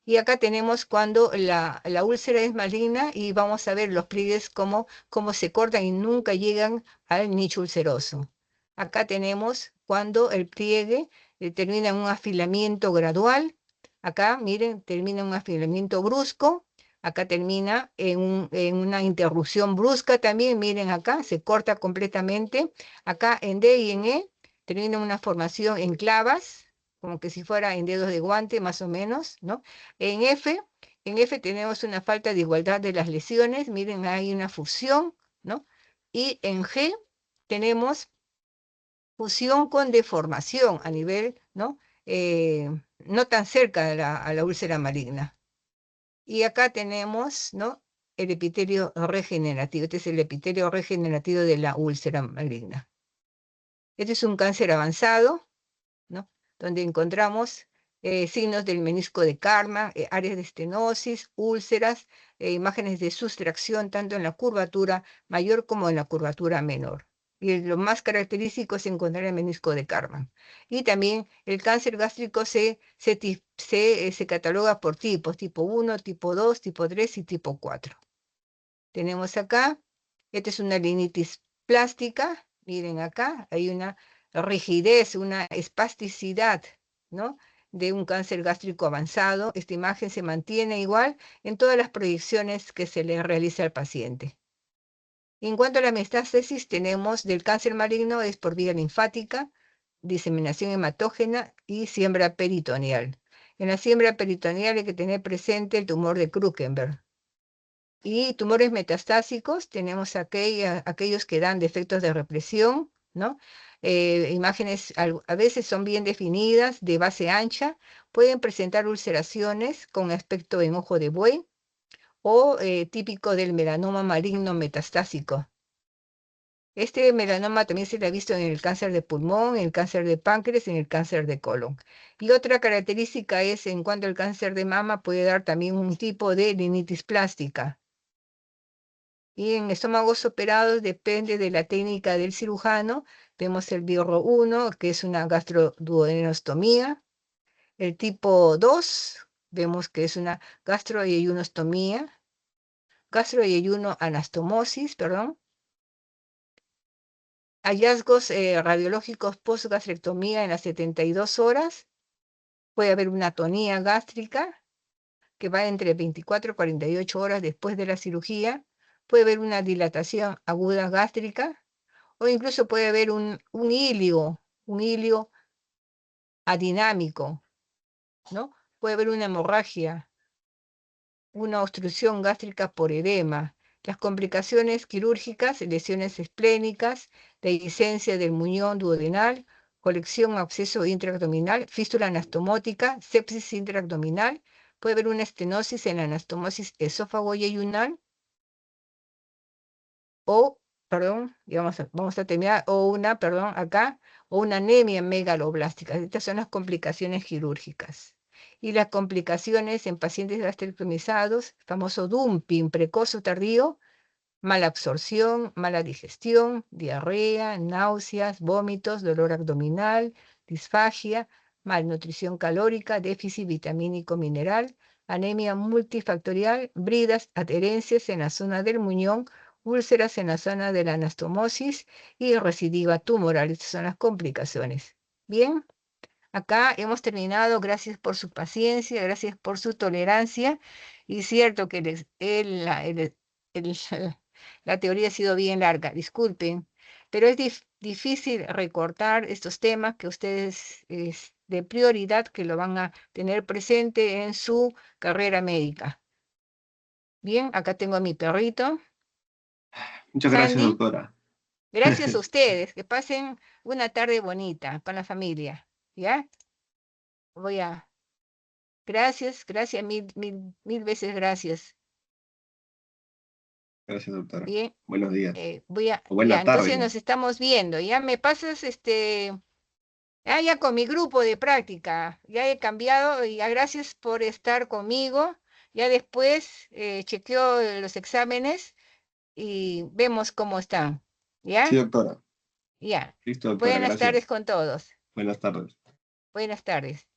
Y acá tenemos cuando la úlcera es maligna y vamos a ver los pliegues cómo se cortan y nunca llegan al nicho ulceroso. Acá tenemos cuando el pliegue termina en un afilamiento gradual. Acá, miren, termina en un afilamiento brusco. Acá termina en una interrupción brusca también. Miren acá, se corta completamente. Acá en D y en E termina una formación en clavas, como que si fuera en dedos de guante más o menos, ¿no? En F, en F tenemos una falta de igualdad de las lesiones, miren, hay una fusión, ¿no? Y en G tenemos fusión con deformación a nivel, ¿no? No tan cerca a la úlcera maligna. Y acá tenemos, ¿no? El epitelio regenerativo. Este es el epitelio regenerativo de la úlcera maligna. Este es un cáncer avanzado, ¿no? Donde encontramos signos del menisco de Karman, áreas de estenosis, úlceras, imágenes de sustracción tanto en la curvatura mayor como en la curvatura menor. Y lo más característico es encontrar el menisco de Karman. Y también el cáncer gástrico se cataloga por tipos, tipo 1, tipo 2, tipo 3 y tipo 4. Tenemos acá, esta es una rinitis plástica, miren acá, hay una rigidez, una espasticidad, ¿no? De un cáncer gástrico avanzado. Esta imagen se mantiene igual en todas las proyecciones que se le realiza al paciente. En cuanto a la metástasis, tenemos del cáncer maligno es por vía linfática, diseminación hematógena y siembra peritoneal. En la siembra peritoneal hay que tener presente el tumor de Krukenberg. Y tumores metastásicos, tenemos aquellos que dan defectos de represión, ¿no? Imágenes a veces son bien definidas, de base ancha, pueden presentar ulceraciones con aspecto en ojo de buey o típico del melanoma maligno metastásico. Este melanoma también se le ha visto en el cáncer de pulmón, en el cáncer de páncreas y en el cáncer de colon. Y otra característica es, en cuanto al cáncer de mama, puede dar también un tipo de rinitis plástica. Y en estómagos operados depende de la técnica del cirujano. Vemos el Birro 1, que es una gastroduodenostomía. El tipo 2, vemos que es una gastroyeyunostomía. Gastroyeyunoanastomosis, perdón. Hallazgos radiológicos post-gastrectomía en las 72 horas. Puede haber una atonía gástrica que va entre 24 y 48 horas después de la cirugía. Puede haber una dilatación aguda gástrica o incluso puede haber un hilio adinámico, ¿no? Puede haber una hemorragia, una obstrucción gástrica por edema. Las complicaciones quirúrgicas, lesiones esplénicas, dehiscencia del muñón duodenal, colección absceso intraabdominal, fístula anastomótica, sepsis intraabdominal, puede haber una estenosis en la anastomosis esófago-yeyunal, o, perdón, vamos a terminar, o una anemia megaloblástica. Estas son las complicaciones quirúrgicas. Y las complicaciones en pacientes gastrectomizados, famoso dumping precoz o tardío, mala absorción, mala digestión, diarrea, náuseas, vómitos, dolor abdominal, disfagia, malnutrición calórica, déficit vitamínico mineral, anemia multifactorial, bridas, adherencias en la zona del muñón, úlceras en la zona de la anastomosis y recidiva tumoral. Estas son las complicaciones. Bien, acá hemos terminado. Gracias por su paciencia, gracias por su tolerancia. Y cierto que la teoría ha sido bien larga, disculpen, pero es difícil recortar estos temas que ustedes es de prioridad, que lo van a tener presente en su carrera médica. Bien, acá tengo a mi perrito. Muchas gracias, Sandy, doctora. gracias a ustedes. Que pasen una tarde bonita con la familia. ¿Ya? Voy a... Gracias, gracias, mil veces gracias. Gracias, doctora. Bien, Buenos días. O ya, buena tarde entonces ya. nos estamos viendo. Ya me pasas ya con mi grupo de práctica. Ya he cambiado y ya gracias por estar conmigo. Ya después chequeo los exámenes y vemos cómo están. Sí, ¿Ya? doctora. Ya. Listo, doctora. Buenas tardes Gracias. con todos. Buenas tardes. Buenas tardes.